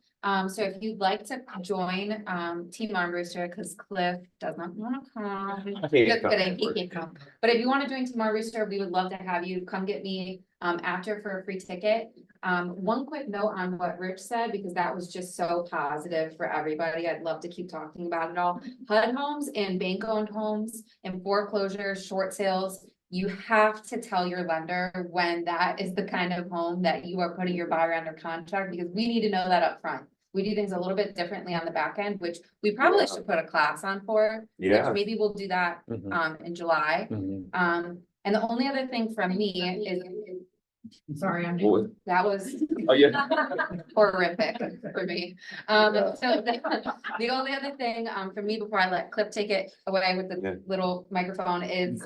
So if you'd like to join, Team Armbruster, because Cliff does not want to come. Just kidding, he can't come. But if you want to join Team Armbruster, we would love to have you come get me, after for a free ticket. One quick note on what Rich said, because that was just so positive for everybody. I'd love to keep talking about it all. HUD homes and bank-owned homes and foreclosures, short sales, you have to tell your lender when that is the kind of home that you are putting your buyer under contract, because we need to know that up front. We do things a little bit differently on the back end, which we probably should put a class on for. Yeah. Which maybe we'll do that in July. And the only other thing from me is, Sorry, I'm. that was Oh, yeah. horrific for me. So the only other thing for me before I let Cliff take it away with the little microphone is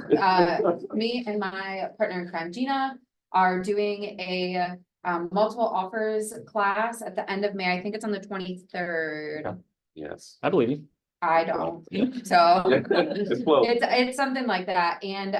me and my partner in crime, Gina, are doing a multiple offers class at the end of May. I think it's on the 23rd. Yes. I believe you. I don't, so. It's close. It's something like that, and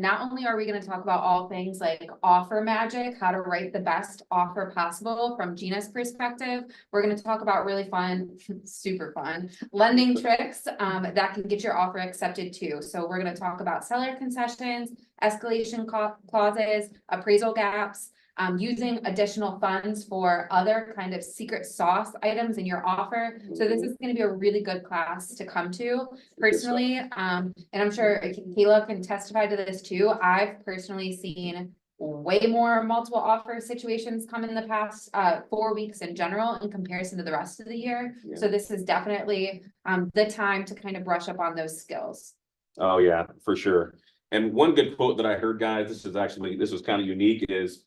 not only are we gonna talk about all things like offer magic, how to write the best offer possible from Gina's perspective. We're gonna talk about really fun, super fun, lending tricks that can get your offer accepted too. So we're gonna talk about seller concessions, escalation clauses, appraisal gaps, using additional funds for other kind of secret sauce items in your offer. So this is gonna be a really good class to come to personally. And I'm sure Kayla can testify to this too. I've personally seen way more multiple offer situations come in the past 4 weeks in general in comparison to the rest of the year. Yeah. So this is definitely the time to kind of brush up on those skills. Oh, yeah, for sure. And one good quote that I heard, guys, this was kind of unique, is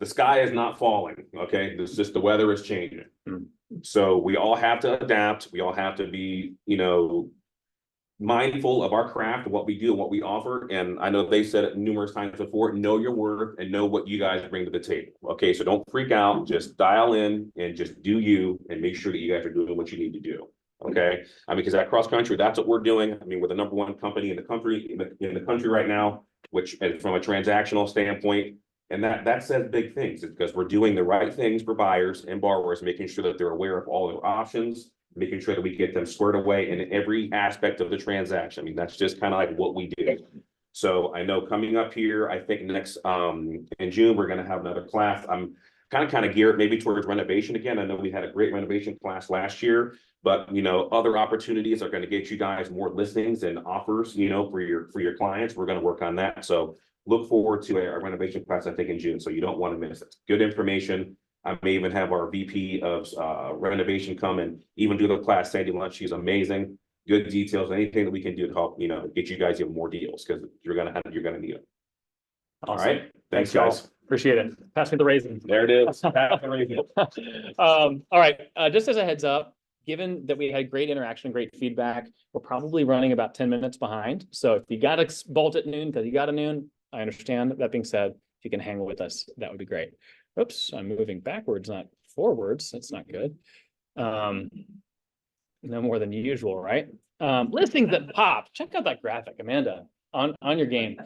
the sky is not falling, okay? It's just the weather is changing. So we all have to adapt. We all have to be, mindful of our craft and what we do and what we offer. And I know they said it numerous times before, know your worth and know what you guys bring to the table. Okay, so don't freak out, just dial in and just do you and make sure that you guys are doing what you need to do. Okay, I mean, because at cross country, that's what we're doing. I mean, we're the #1 company in the country right now, which from a transactional standpoint, and that says big things. It's because we're doing the right things for buyers and borrowers, making sure that they're aware of all their options, making sure that we get them squared away in every aspect of the transaction. I mean, that's just kind of like what we do. So I know coming up here, I think next in June, we're going to have another class. I'm kind of geared maybe towards renovation again. I know we had a great renovation class last year, but other opportunities are going to get you guys more listings and offers, for your clients. We're going to work on that. So look forward to a renovation class, I think, in June. So you don't want to miss it. Good information. I may even have our VP of renovation come and even do the class, Sandy Lunch. She's amazing. Good details, anything that we can do to help, get you guys even more deals, because you're gonna need them. All right. Thanks, guys. Appreciate it. Pass me the raisin. There it is. Pass the raisin. All right, just as a heads up, given that we had great interaction, great feedback, we're probably running about 10 minutes behind. So if you got to bolt at noon because you got a noon, I understand. That being said, if you can hang with us, that would be great. Oops, I'm moving backwards, not forwards. That's not good. No more than usual, right? Listings that pop. Check out that graphic, Amanda, on your game.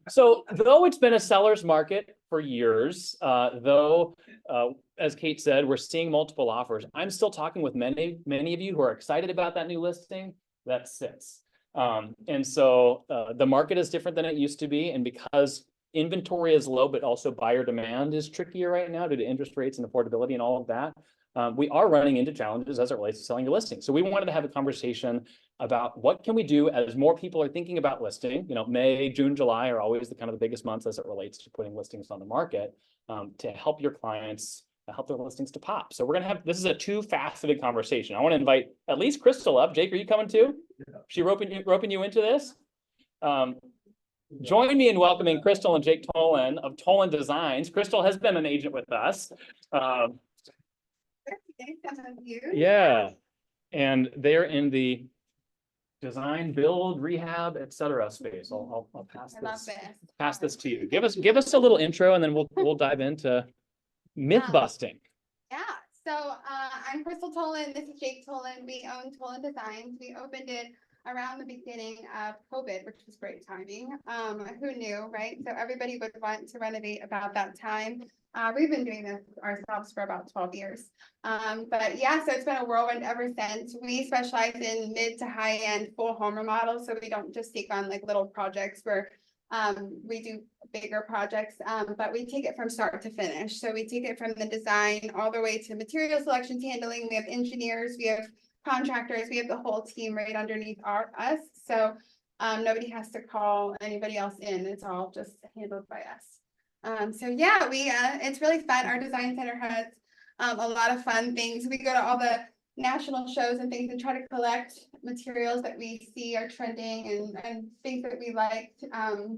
So though it's been a seller's market for years, as Kate said, we're seeing multiple offers. I'm still talking with many of you who are excited about that new listing that sits. And so the market is different than it used to be. And because inventory is low, but also buyer demand is trickier right now due to interest rates and affordability and all of that, we are running into challenges as it relates to selling your listing. So we wanted to have a conversation about what can we do as more people are thinking about listing. May, June, July are always the kind of the biggest months as it relates to putting listings on the market, to help your clients, help their listings to pop. So we're gonna have, this is a two-faceted conversation. I want to invite at least Krystal up. Jake, are you coming too? She roping you into this? Join me in welcoming Krystal and Jake Tolin of Tolin Designs. Krystal has been an agent with us. Yeah, and they're in the design, build, rehab, etc. space. I'll pass this to you. Give us a little intro, and then we'll dive into myth busting. Yeah. So I'm Krystal Tolin. This is Jake Tolin. We own Tolin Designs. We opened it around the beginning of COVID, which was great timing. Who knew, right? So everybody would want to renovate about that time. We've been doing this ourselves for about 12 years. But yeah, so it's been a whirlwind ever since. We specialize in mid to high end full home remodels. So we don't just take on like little projects where we do bigger projects, but we take it from start to finish. So we take it from the design all the way to material selections handling. We have engineers, we have contractors, we have the whole team right underneath us. So nobody has to call anybody else in. It's all just handled by us. So yeah, it's really fun. Our design center has a lot of fun things. We go to all the national shows and things and try to collect materials that we see are trending and things that we like.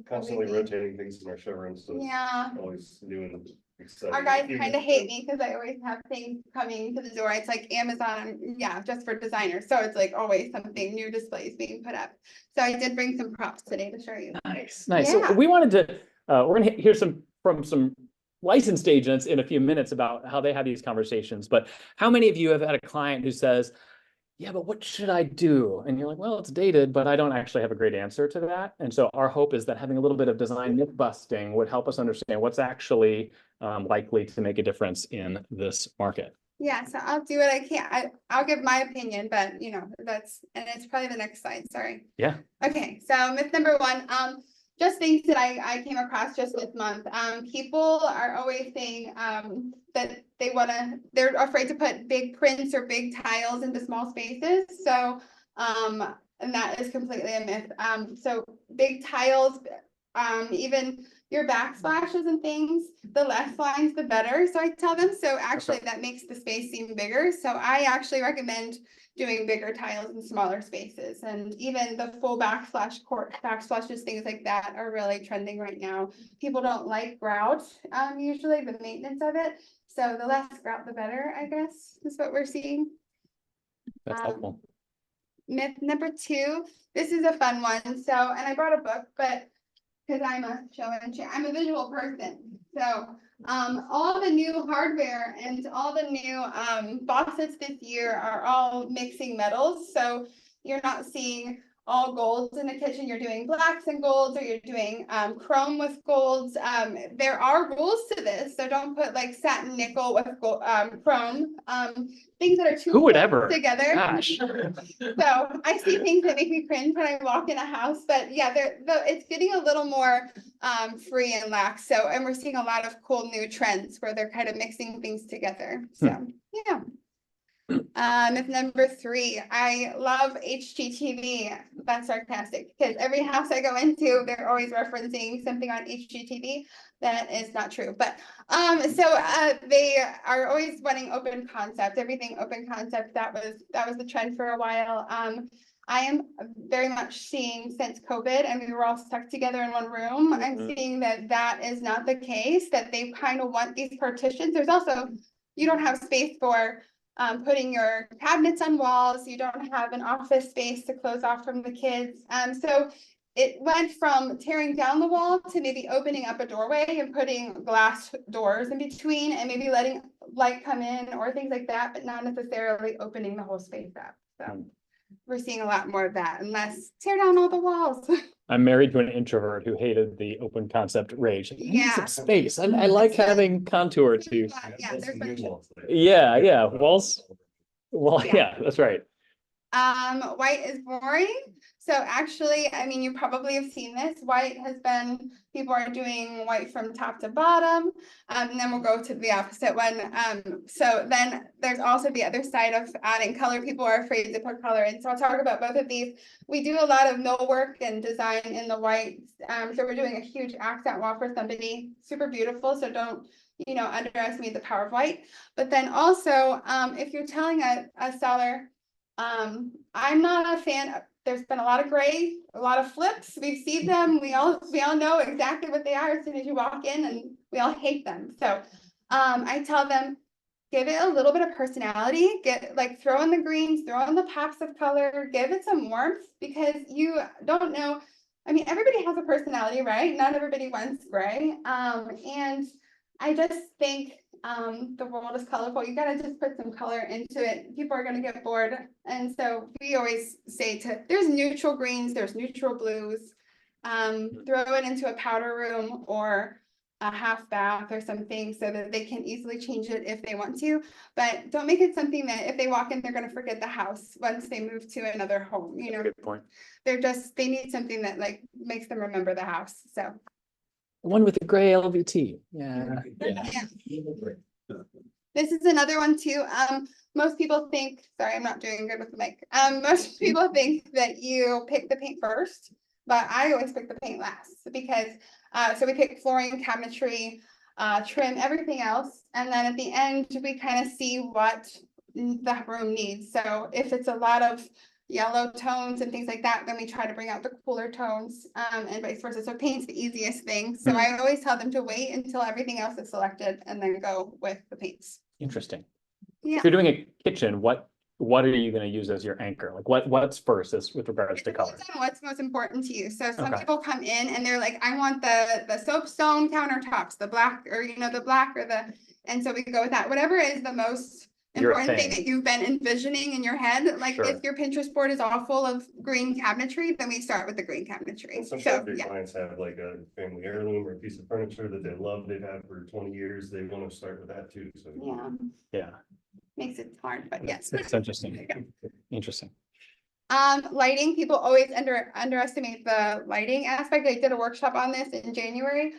Constantly rotating things in our showrooms. So yeah. Always new and exciting. Our guys kind of hate me because I always have things coming to the door. It's like Amazon, yeah, just for designers. So it's like always something new displays being put up. So I did bring some props today to show you. Nice. Yeah. So we wanted to, we're gonna hear from some licensed agents in a few minutes about how they have these conversations. But how many of you have had a client who says, yeah, but what should I do? And you're like, well, it's dated, but I don't actually have a great answer to that. And so our hope is that having a little bit of design myth busting would help us understand what's actually likely to make a difference in this market. Yeah, so I'll do what I can. I'll give my opinion, but you know, and it's probably the next slide, sorry. Yeah. Okay, so myth number one, just things that I came across just this month. People are always saying, that they're afraid to put big prints or big tiles into small spaces. So, and that is completely a myth. So big tiles, even your backsplashes and things, the less lines, the better. So I tell them, so actually that makes the space seem bigger. So I actually recommend doing bigger tiles in smaller spaces, and even the full backsplashes, things like that are really trending right now. People don't like grout, usually the maintenance of it. So the less grout, the better, I guess, is what we're seeing. That's helpful. Myth number two, this is a fun one. So, and I brought a book, but because I'm a visual person. So all the new hardware and all the new faucets this year are all mixing metals. So you're not seeing all golds in the kitchen. You're doing blacks and golds, or you're doing chrome with golds. There are rules to this. So don't put like satin nickel with gold, chrome. Things that are too Who would close ever? together. Gosh. So I see things that make me cringe when I walk in a house, but yeah, it's getting a little more free and lax. So, and we're seeing a lot of cool new trends where they're kind of mixing things together. So, yeah. Myth number three, I love HGTV. That's sarcastic because every house I go into, they're always referencing something on HGTV. That is not true, but they are always wanting open concept, everything open concept. That was the trend for a while. I am very much seeing since COVID and we were all stuck together in one room, I'm seeing that is not the case, that they kind of want these partitions. There's also, you don't have space for putting your cabinets on walls. You don't have an office space to close off from the kids. So it went from tearing down the wall to maybe opening up a doorway and putting glass doors in between and maybe letting light come in or things like that, but not necessarily opening the whole space up. So we're seeing a lot more of that, and less tear down all the walls. I'm married to an introvert who hated the open concept rage. I need some Yeah. space. I like having contour to. Yeah, there's Yeah. Walls. Well, yeah, that's right. White is boring. So actually, I mean, you probably have seen this. White has been, people are doing white from top to bottom. And then we'll go to the opposite one. So then there's also the other side of adding color. People are afraid to put color in. So I'll talk about both of these. We do a lot of millwork and design in the white. So we're doing a huge accent wall for somebody, super beautiful. So don't, underestimate the power of white. But then also, if you're telling a seller, I'm not a fan of, there's been a lot of gray, a lot of flips. We've seen them. We all know exactly what they are as soon as you walk in, and we all hate them. So I tell them, give it a little bit of personality, throw in the greens, throw in the pops of color, give it some warmth, because you don't know. I mean, everybody has a personality, right? Not everybody wants gray. And I just think the world is colorful. You gotta just put some color into it. People are gonna get bored. And so we always say there's neutral greens, there's neutral blues. Throw it into a powder room or a half bath or something so that they can easily change it if they want to. But don't make it something that if they walk in, they're gonna forget the house once they move to another home, Good point. They need something that makes them remember the house. So One with the gray LVT. Yeah. this is another one too. Most people think, sorry, I'm not doing good with the mic. Most people think that you pick the paint first, but I always pick the paint last because, so we pick flooring, cabinetry, trim, everything else. And then at the end, we kind of see what the room needs. So if it's a lot of yellow tones and things like that, then we try to bring out the cooler tones, and vice versa. So paint's the easiest thing. So I always tell them to wait until everything else is selected and then go with the paints. Interesting. Yeah. If you're doing a kitchen, what are you going to use as your anchor? Like what's first with regards to color? What's most important to you? So some Okay. people come in and they're like, I want the soapstone countertops, the black, or the black, or and so we go with that. Whatever is the most Your important thing thing. that you've been envisioning in your head. Like Sure. if your Pinterest board is all full of green cabinetry, then we start with the green cabinetry. So, Sometimes your yeah. clients have like a family heirloom or a piece of furniture that they love, they've had for 20 years, they want to start with that too, so. Yeah, Yeah, makes it hard, but yes. it's interesting. Interesting. Lighting, people always underestimate the lighting aspect. I did a workshop on this in January,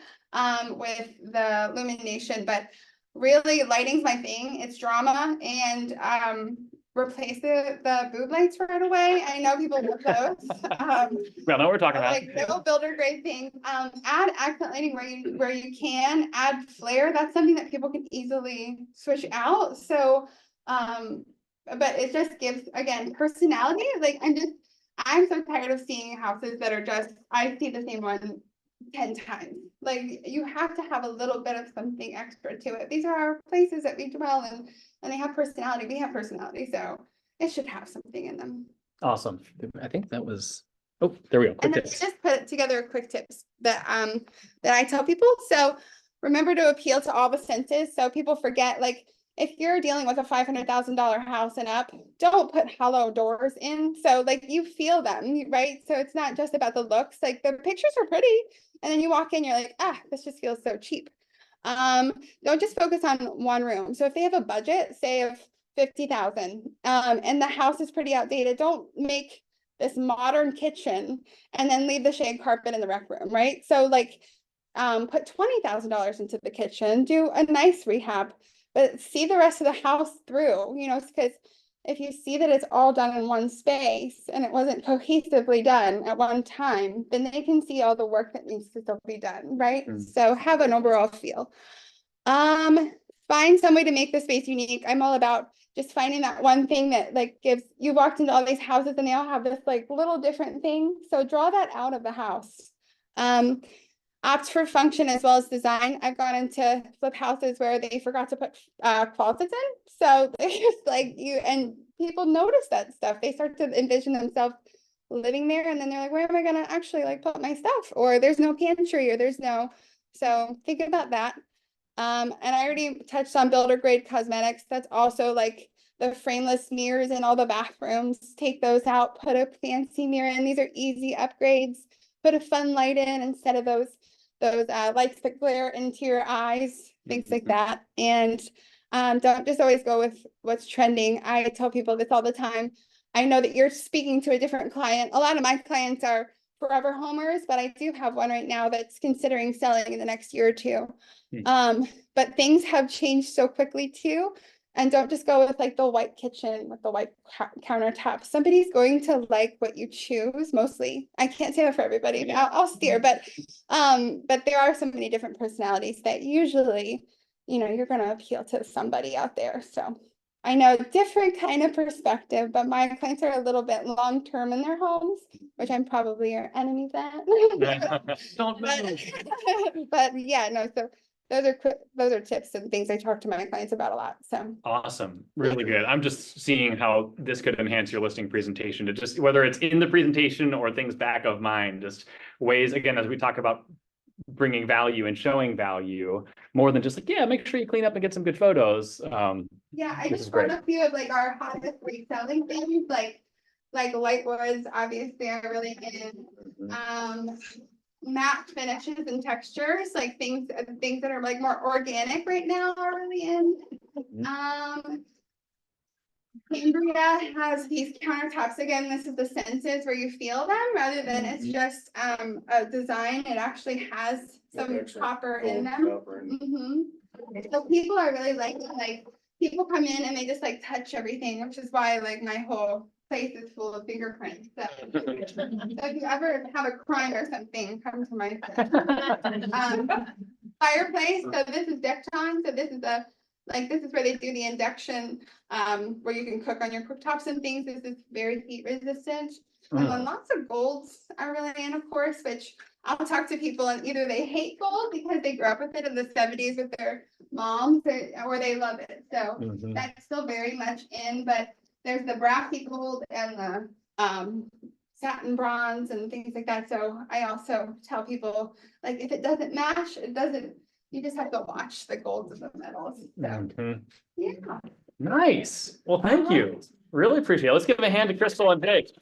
with the illumination, but really lighting's my thing. It's drama and, replace the boob lights right away. I know people love those. Well, now we're talking about. Like no builder grade thing. Add accent lighting where you can, add flare. That's something that people can easily switch out. So, but it just gives, again, personality. Like I'm so tired of seeing houses that are just, I see the same one 10 times. Like you have to have a little bit of something extra to it. These are our places that we dwell in and they have personality. We have personality, so it should have something in them. Awesome. I think that was, oh, there we go. Quick And then tips. just put together quick tips that I tell people. So remember to appeal to all the senses. So people forget, like if you're dealing with a $500,000 house and up, don't put hollow doors in. So like you feel them, right? So it's not just about the looks. Like the pictures are pretty, and then you walk in, you're like, ah, this just feels so cheap. Don't just focus on one room. So if they have a budget, say of 50,000, and the house is pretty outdated, don't make this modern kitchen and then leave the shade carpet in the rec room, right? So like, put $20,000 into the kitchen, do a nice rehab, but see the rest of the house through, you know, because if you see that it's all done in one space and it wasn't cohesively done at one time, then they can see all the work that needs to still be done, right? So have an overall feel. Find some way to make the space unique. I'm all about just finding that one thing that like gives, you walked into all these houses and they all have this like little different thing. So draw that out of the house. Opt for function as well as design. I've gone into flip houses where they forgot to put closets in. So they just like you, and people notice that stuff. They start to envision themselves living there and then they're like, where am I gonna actually like put my stuff? Or there's no pantry or there's no, so think about that. And I already touched on builder grade cosmetics. That's also like the frameless mirrors in all the bathrooms. Take those out, put a fancy mirror in. These are easy upgrades. Put a fun light in instead of those lights that glare into your eyes, things like that. And don't just always go with what's trending. I tell people this all the time. I know that you're speaking to a different client. A lot of my clients are forever homers, but I do have one right now that's considering selling in the next year or two. But things have changed so quickly too. And don't just go with like the white kitchen with the white countertop. Somebody's going to like what you choose mostly. I can't say that for everybody. I'll steer, but there are so many different personalities that usually, you know, you're going to appeal to somebody out there. So I know different kind of perspective, but my clients are a little bit long-term in their homes, which I'm probably your enemy then. But yeah, no, so those are tips and things I talk to my clients about a lot, so. Awesome, really good. I'm just seeing how this could enhance your listing presentation to just, whether it's in the presentation or things back of mind, just ways, again, as we talk about bringing value and showing value, more than just like, yeah, make sure you clean up and get some good photos. Yeah, I This is just great. brought a few of like our hottest reselling things, like white woods, obviously are really in. Matte finishes and textures, like things that are like more organic right now are really in. Cambria has these countertops. Again, this is the senses where you feel them rather than it's just a design. It actually has some copper in them. So people are really liking, like people come in and they just like touch everything, which is why like my whole place is full of fingerprints. So if you ever have a crime or something, come to my fireplace. So this is Decton. So this is this is where they do the induction, where you can cook on your cooktops and things. This is very heat resistant. And then lots of golds are really in, of course, which I'll talk to people and either they hate gold because they grew up with it in the 70s with their moms or they love it. So that's still very much in, but there's the brassy gold and the satin bronze and things like that. So I also tell people, like, if it doesn't match, it doesn't, you just have to watch the golds and the metals. So, yeah. Nice. Well, thank you. Really appreciate it. Let's give a hand to Krystal and Jake.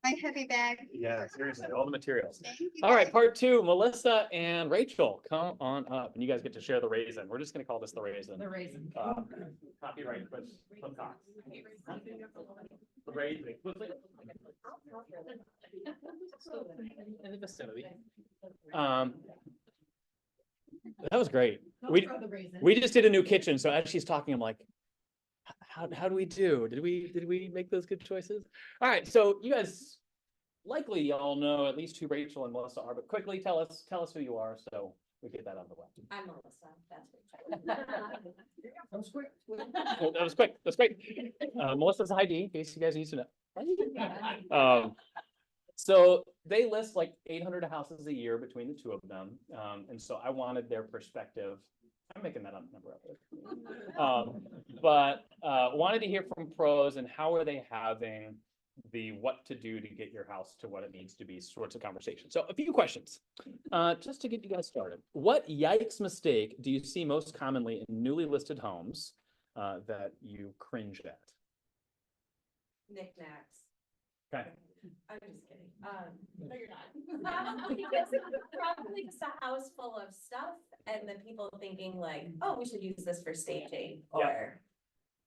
My heavy bag. Yeah, seriously, all the materials. Thank you, All right, guys. part two, Melissa and Rachel, come on up and you guys get to share the raisin. We're just gonna call this the raisin. The raisin. Copyright, but some talks. The raisin. In the vicinity. That was great. We just did a new kitchen, so as she's talking, I'm like, how do we do? Did we make those good choices? All right, so you guys likely all know at least who Rachel and Melissa are, but quickly tell us who you are so we get that out of the way. I'm Melissa, that's Rachel. That was quick. That was quick. That's great. Melissa's ID, in case you guys need to know. So they list like 800 houses a year between the two of them. And so I wanted their perspective. I'm making that up number up there. But wanted to hear from pros and how are they having the what to do to get your house to what it needs to be sorts of conversation. So a few questions, just to get you guys started. What yikes mistake do you see most commonly in newly listed homes that you cringed at? Knickknacks. Okay. I'm just kidding. No, you're not. Because probably just a house full of stuff and then people thinking like, oh, we should use this for staging or.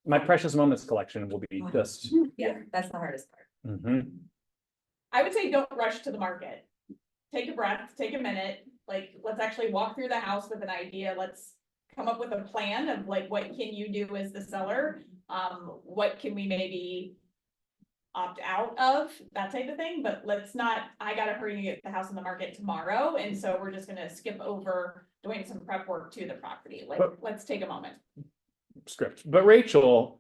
My precious moments collection will be just. Yeah, that's the hardest part. I would say don't rush to the market. Take a breath, take a minute, like, let's actually walk through the house with an idea. Let's come up with a plan of like, what can you do as the seller? What can we maybe opt out of, that type of thing, but let's not, I gotta hurry to get the house on the market tomorrow, and so we're just gonna skip over doing some prep work to the property. Like, let's take a moment. Script. But Rachel,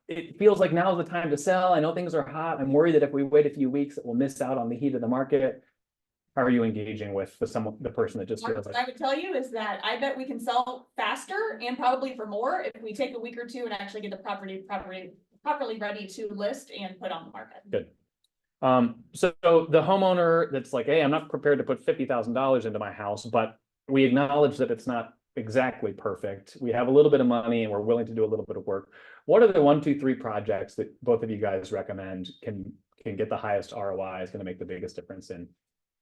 it feels like now's the time to sell. I know things are hot. I'm worried that if we wait a few weeks, that we'll miss out on the heat of the market. How are you engaging with the person that just feels What like? I would tell you is that I bet we can sell faster and probably for more if we take a week or two and actually get the properly ready to list and put on the market. Good. So the homeowner that's like, hey, I'm not prepared to put $50,000 into my house, but we acknowledge that it's not exactly perfect. We have a little bit of money and we're willing to do a little bit of work. What are the 1, 2, 3 projects that both of you guys recommend can get the highest ROI, is going to make the biggest difference in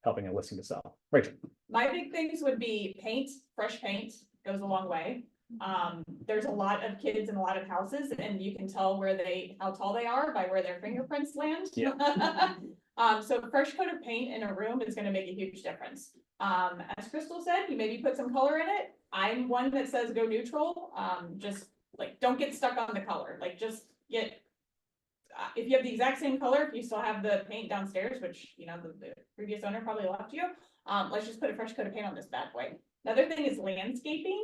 helping a listing to sell? Rachel. My big things would be paint, fresh paint goes a long way. There's a lot of kids in a lot of houses and you can tell how tall they are by where their fingerprints land. Yeah. So a fresh coat of paint in a room is gonna make a huge difference. As Krystal said, you maybe put some color in it. I'm one that says go neutral. Just like, don't get stuck on the color, like just get, if you have the exact same color, if you still have the paint downstairs, which, you know, the previous owner probably left you, let's just put a fresh coat of paint on this bad boy. Another thing is landscaping.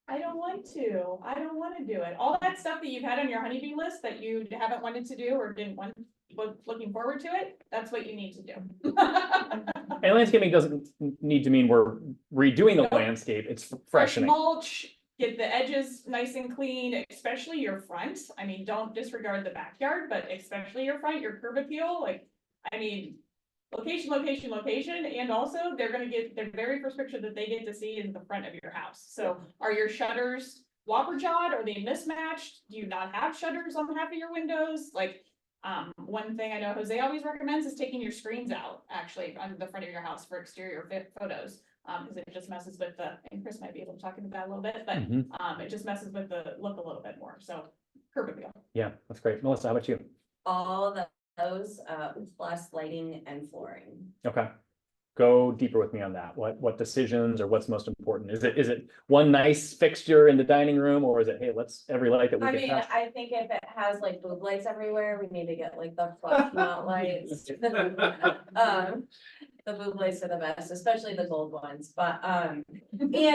I don't want to do it. All that stuff that you've had on your honeybee list that you haven't wanted to do or didn't want, looking forward to it, that's what you need to do. And landscaping doesn't need to mean we're redoing the landscape. It's Fresh freshening. mulch, get the edges nice and clean, especially your front. I mean, don't disregard the backyard, but especially your front, your curb appeal, like, I mean, location, and also they're very first picture that they get to see is the front of your house. So are your shutters whopper jawed? Are they mismatched? Do you not have shutters on half of your windows? Like, one thing I know Jose always recommends is taking your screens out actually on the front of your house for exterior photos. Because it just messes with and Chris might be able to talk about that a little bit, but it just messes with the look a little bit more. So curb appeal. Yeah, that's great. Melissa, how about you? All those, plus lighting and flooring. Okay. Go deeper with me on that. What decisions or what's most important? Is it one nice fixture in the dining room, or is it, hey, let's every light that we I can mean, have? I think if it has like boob lights everywhere, we need to get like the flush mount lights. The boob lights are the best, especially the gold ones, but, and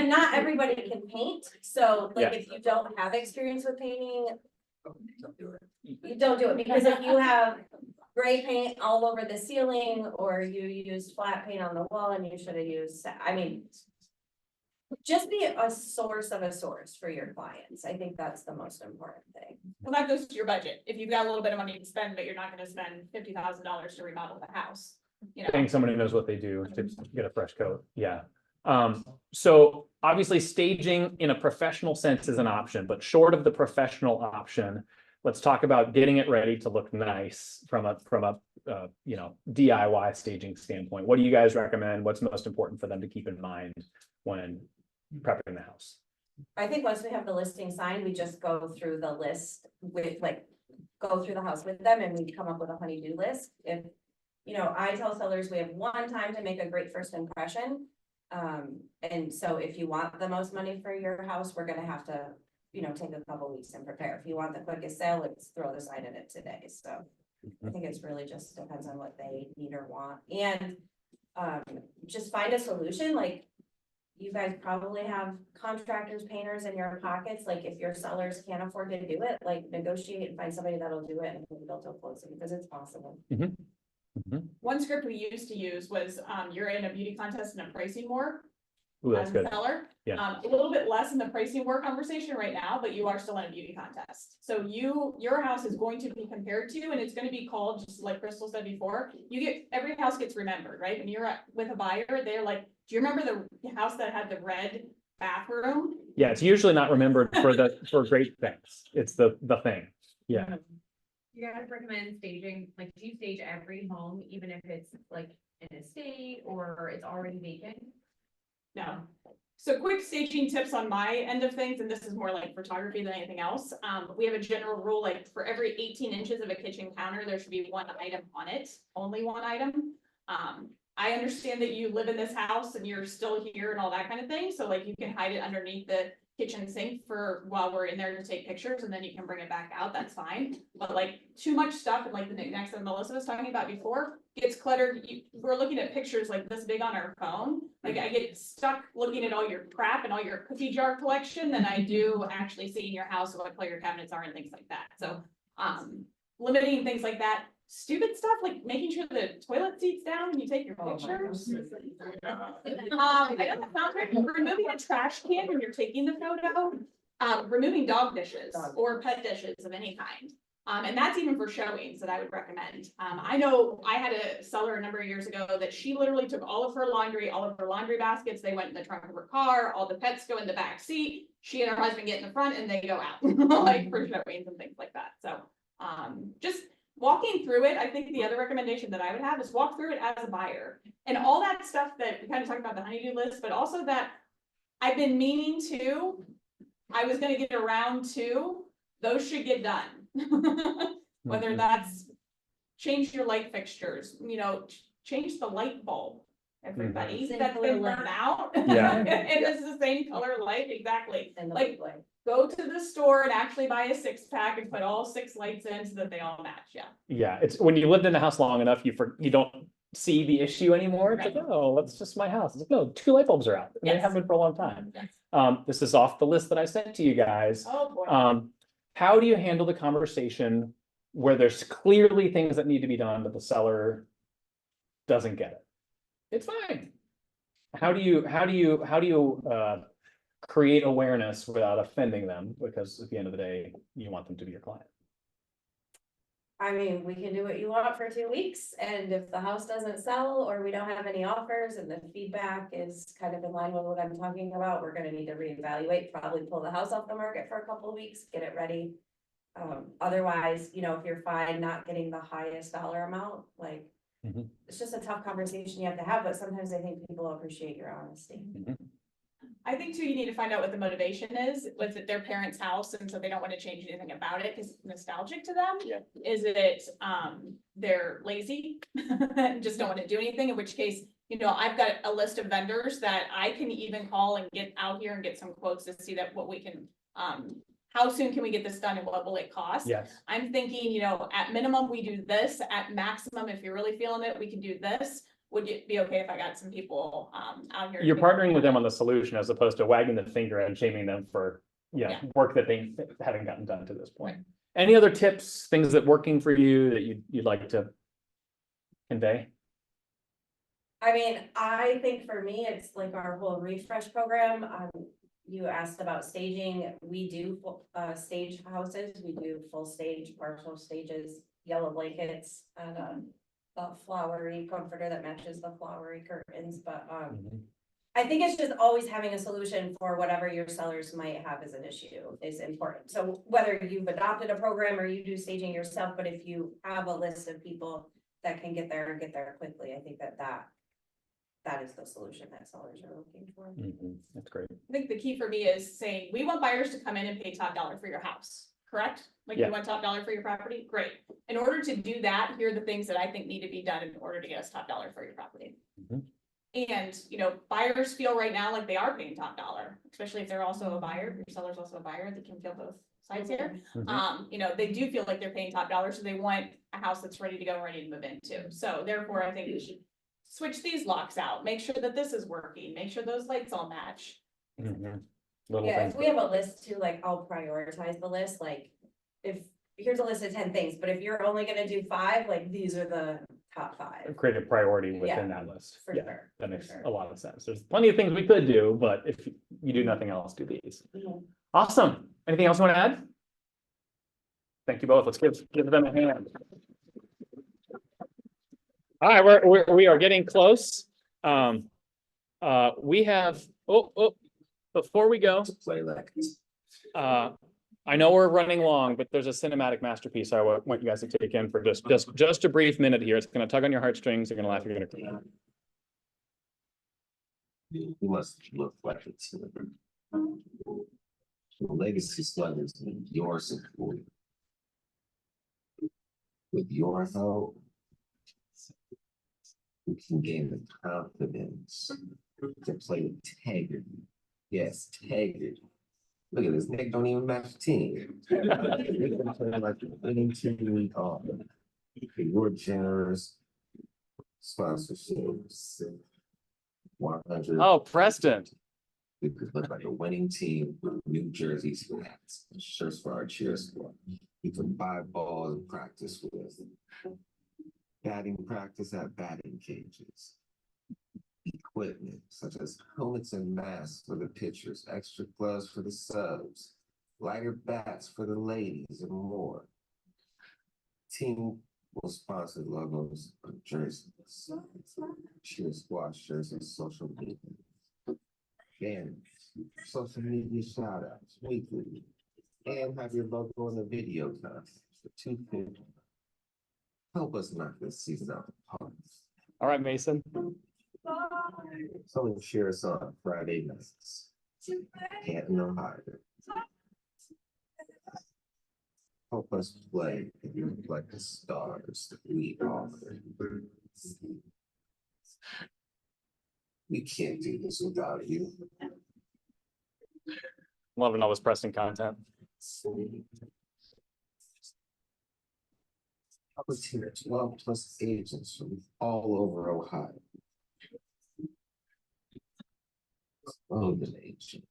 not everybody can paint. So like, if you don't have experience with painting, you don't do it, because if you have gray paint all over the ceiling, or you use flat paint on the wall and you should have used, I mean, just be a source for your clients. I think that's the most important thing. Well, that goes to your budget. If you've got a little bit of money to spend, but you're not gonna spend $50,000 to remodel the house, you know. Getting someone who knows what they do to get a fresh coat. Yeah. So obviously staging in a professional sense is an option, but short of the professional option, let's talk about getting it ready to look nice from a you know, DIY staging standpoint. What do you guys recommend? What's most important for them to keep in mind when prepping the house? I think once we have the listing signed, we just go through the list with go through the house with them and we come up with a honey-do list. If, you know, I tell sellers we have one time to make a great first impression. And so if you want the most money for your house, we're gonna have to, you know, take a couple weeks and prepare. If you want the quickest sale, let's throw the sign in it today. So I think it's really just depends on what they need or want. And just find a solution. Like, you guys probably have contractors, painters in your pockets. Like, if your sellers can't afford to do it, like, negotiate and find somebody that'll do it and maybe they'll closing, because it's possible. One script we used to use was, you're in a beauty contest and a pricing war. Ooh, that's as a good. seller. Yeah. A little bit less in the pricing war conversation right now, but you are still in a beauty contest. So your house is going to be compared to, and it's gonna be called, just like Krystal said before, every house gets remembered, right? When you're with a buyer, they're like, do you remember the house that had the red bathroom? Yeah, it's usually not remembered for great things. It's the thing. Yeah. You guys recommend staging, like, do you stage every home, even if it's like an estate or it's already vacant? No. So quick staging tips on my end of things, and this is more like photography than anything else. We have a general rule, like for every 18 inches of a kitchen counter, there should be one item on it, only one item. I understand that you live in this house and you're still here and all that kind of thing. So like, you can hide it underneath the kitchen sink for while we're in there to take pictures, and then you can bring it back out. That's fine. But like, too much stuff, and like the knickknacks that Melissa was talking about before, gets cluttered. We're looking at pictures like this big on our phone. Like, I get stuck looking at all your crap and all your cookie jar collection than I do actually seeing your house and what color your cabinets are and things like that. So limiting things like that. Stupid stuff like making sure the toilet seat's down when you take your pictures. I know that sounds right. Removing a trash can when you're taking the photo. Removing dog dishes or pet dishes of any kind. And that's even for showings that I would recommend. I know I had a seller a number of years ago that she literally took all of her laundry baskets, they went in the trunk of her car, all the pets go in the back seat, she and her husband get in the front and they go out, like for showings and things like that. So just walking through it, I think the other recommendation that I would have is walk through it as a buyer. And all that stuff that we kind of talked about, the honeydew list, but also that I've been meaning to, I was gonna get around to, those should get done. Whether that's change your light fixtures, you know, change the light bulb. Everybody that's been burned out. Yeah. It is the same color light, exactly. And like, go to the store and actually buy a 6-pack and put all 6 lights in so that they all match. Yeah. Yeah, it's when you lived in the house long enough, you don't see the issue anymore. It's like, oh, that's just my house. It's like, no, 2 light bulbs are out. And they have been for a long time. Yes. This is off the list that I sent to you guys. Oh boy. How do you handle the conversation where there's clearly things that need to be done, but the seller doesn't get it? It's fine. How do you create awareness without offending them? Because at the end of the day, you want them to be your client. I mean, we can do what you want for 2 weeks, and if the house doesn't sell or we don't have any offers and the feedback is kind of in line with what I'm talking about, we're gonna need to reevaluate, probably pull the house off the market for a couple of weeks, get it ready. Otherwise, you know, if you're fine not getting the highest dollar amount, like, it's just a tough conversation you have to have, but sometimes I think people appreciate your honesty. I think too, you need to find out what the motivation is. Was it their parents' house and so they don't want to change anything about it because it's nostalgic to them? Yeah. Is it they're lazy and just don't want to do anything? In which case, you know, I've got a list of vendors that I can even call and get out here and get some quotes to see that what we can how soon can we get this done and what will it cost? Yes. I'm thinking, you know, at minimum we do this, at maximum, if you're really feeling it, we can do this. Would it be okay if I got some people out here? You're partnering with them on the solution as opposed to wagging the finger and shaming them for, you know, work that they haven't gotten done to this point. Any other tips, things that working for you that you'd like to convey? I mean, I think for me, it's like our whole refresh program. You asked about staging. We do stage houses. We do full stage, partial stages, yellow blankets, and a flowery comforter that matches the flowery curtains. But I think it's just always having a solution for whatever your sellers might have as an issue is important. So whether you've adopted a program or you do staging yourself, but if you have a list of people that can get there quickly, I think that is the solution that sellers are looking for. That's great. I think the key for me is saying, we want buyers to come in and pay top dollar for your house, correct? Like Yeah. you want top dollar for your property, great. In order to do that, here are the things that I think need to be done in order to get us top dollar for your property. And, you know, buyers feel right now like they are paying top dollar, especially if they're also a buyer, your seller's also a buyer, they can feel both sides here. You know, they do feel like they're paying top dollar, so they want a house that's ready to go, ready to move into. So therefore, I think we should switch these locks out, make sure that this is working, make sure those lights all match. Yeah, if we have a list too, like I'll prioritize the list, like if, here's a list of 10 things, but if you're only gonna do 5, like these are the top 5. Create a priority within Yeah, that list. for Yeah, sure, that for makes sure. a lot of sense. There's plenty of things we could do, but if you do nothing else, do these. Awesome. Anything else you want to add? Thank you both. Let's give them a hand. All right, we are getting close. We have, before we go, I know we're running long, but there's a cinematic masterpiece I want you guys to take in for just a brief minute here. It's gonna tug on your heartstrings. You're gonna laugh. You're gonna cry. You must look like it's the legacy sluggers need your support. With your help, we can gain the confidence to play with integrity. Yes, integrity. Look at this, Nick don't even match the team. We can play like the winning team we are. Your generous sponsorships. 100. Oh, Preston. We could look like a winning team with New Jersey's hats, shirts for our cheer squad. We could buy balls and practice with. Batting practice at batting cages. Equipment such as helmets and masks for the pitchers, extra gloves for the subs, lighter bats for the ladies, and more. Team will sponsor logos on jerseys, cheer squad shirts, and social media. Banners, social media shout outs weekly, and have your logo in the video contest for $250. Help us knock this season out of the park. All right, Mason. Someone cheer us on Friday nights. Canton, Ohio. Help us play and look like the stars that we are. We can't do this without you. Loving all this Preston content. Our team of 12 plus agents from all over Ohio. Oh, the agent.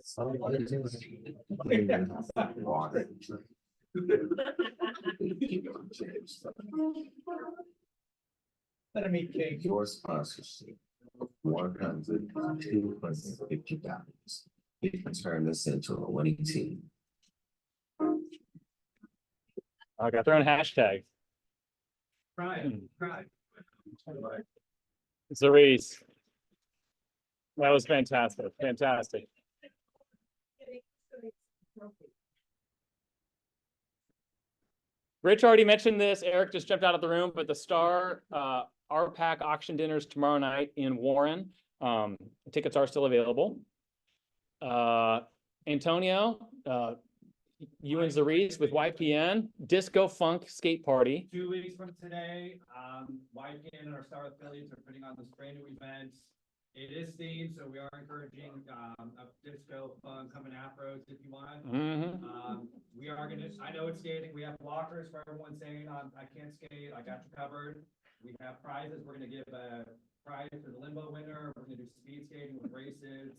Some agents water. Let me take your sponsorship. $100 to $250. We can turn this into a winning team. I got their own hashtag. Zarice. That was fantastic. Fantastic. Rich already mentioned this. Eric just jumped out of the room, but the Star RPAC auction dinner is tomorrow night in Warren. Tickets are still available. Antonio, you and Zarice with YPN Disco Funk Skate Party. 2 weeks from today, YPN and our Star affiliates are putting on this brand new event. It is themed, so we are encouraging a disco funk coming afros if you want. We are gonna, I know it's skating, we have walkers for everyone saying, I can't skate, I got you covered. We have prizes, we're gonna give a prize to the limbo winner, we're gonna do speed skating with races,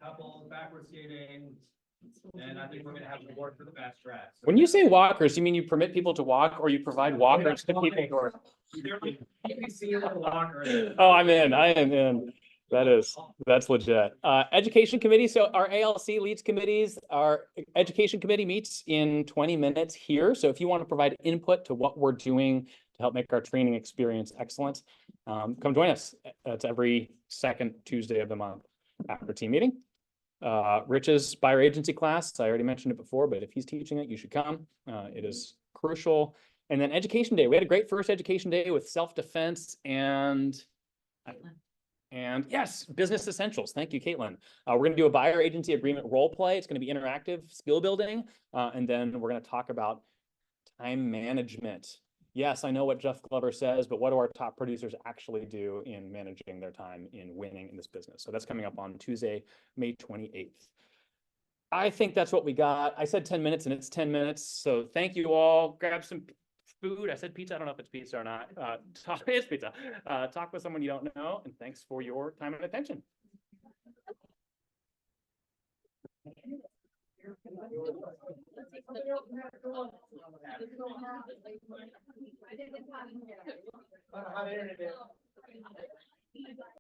couples, backward skating, And I think we're gonna have an award for the fast track. So When you say walkers, you mean you permit people to walk or you provide walkers to people who are? You can see a little walker. Oh, I am in. That's legit. Education committee. So our ALC leads committees, our education committee meets in 20 minutes here. So if you want to provide input to what we're doing to help make our training experience excellent, come join us. It's every second Tuesday of the month after team meeting. Rich's buyer agency class, I already mentioned it before, but if he's teaching it, you should come. It is crucial. And then education day. We had a great first education day with self-defense and yes, business essentials. Thank you, Caitlin. We're going to do a buyer agency agreement role play. It's going to be interactive skill building. And then we're going to talk about time management. Yes, I know what Jeff Glover says, but what do our top producers actually do in managing their time in winning in this business? So that's coming up on Tuesday, May 28th. I think that's what we got. I said 10 minutes and it's 10 minutes. So thank you all. Grab some food. I said pizza. I don't know if it's pizza or not. It's pizza. Talk with someone you don't know. And thanks for your time and attention. I didn't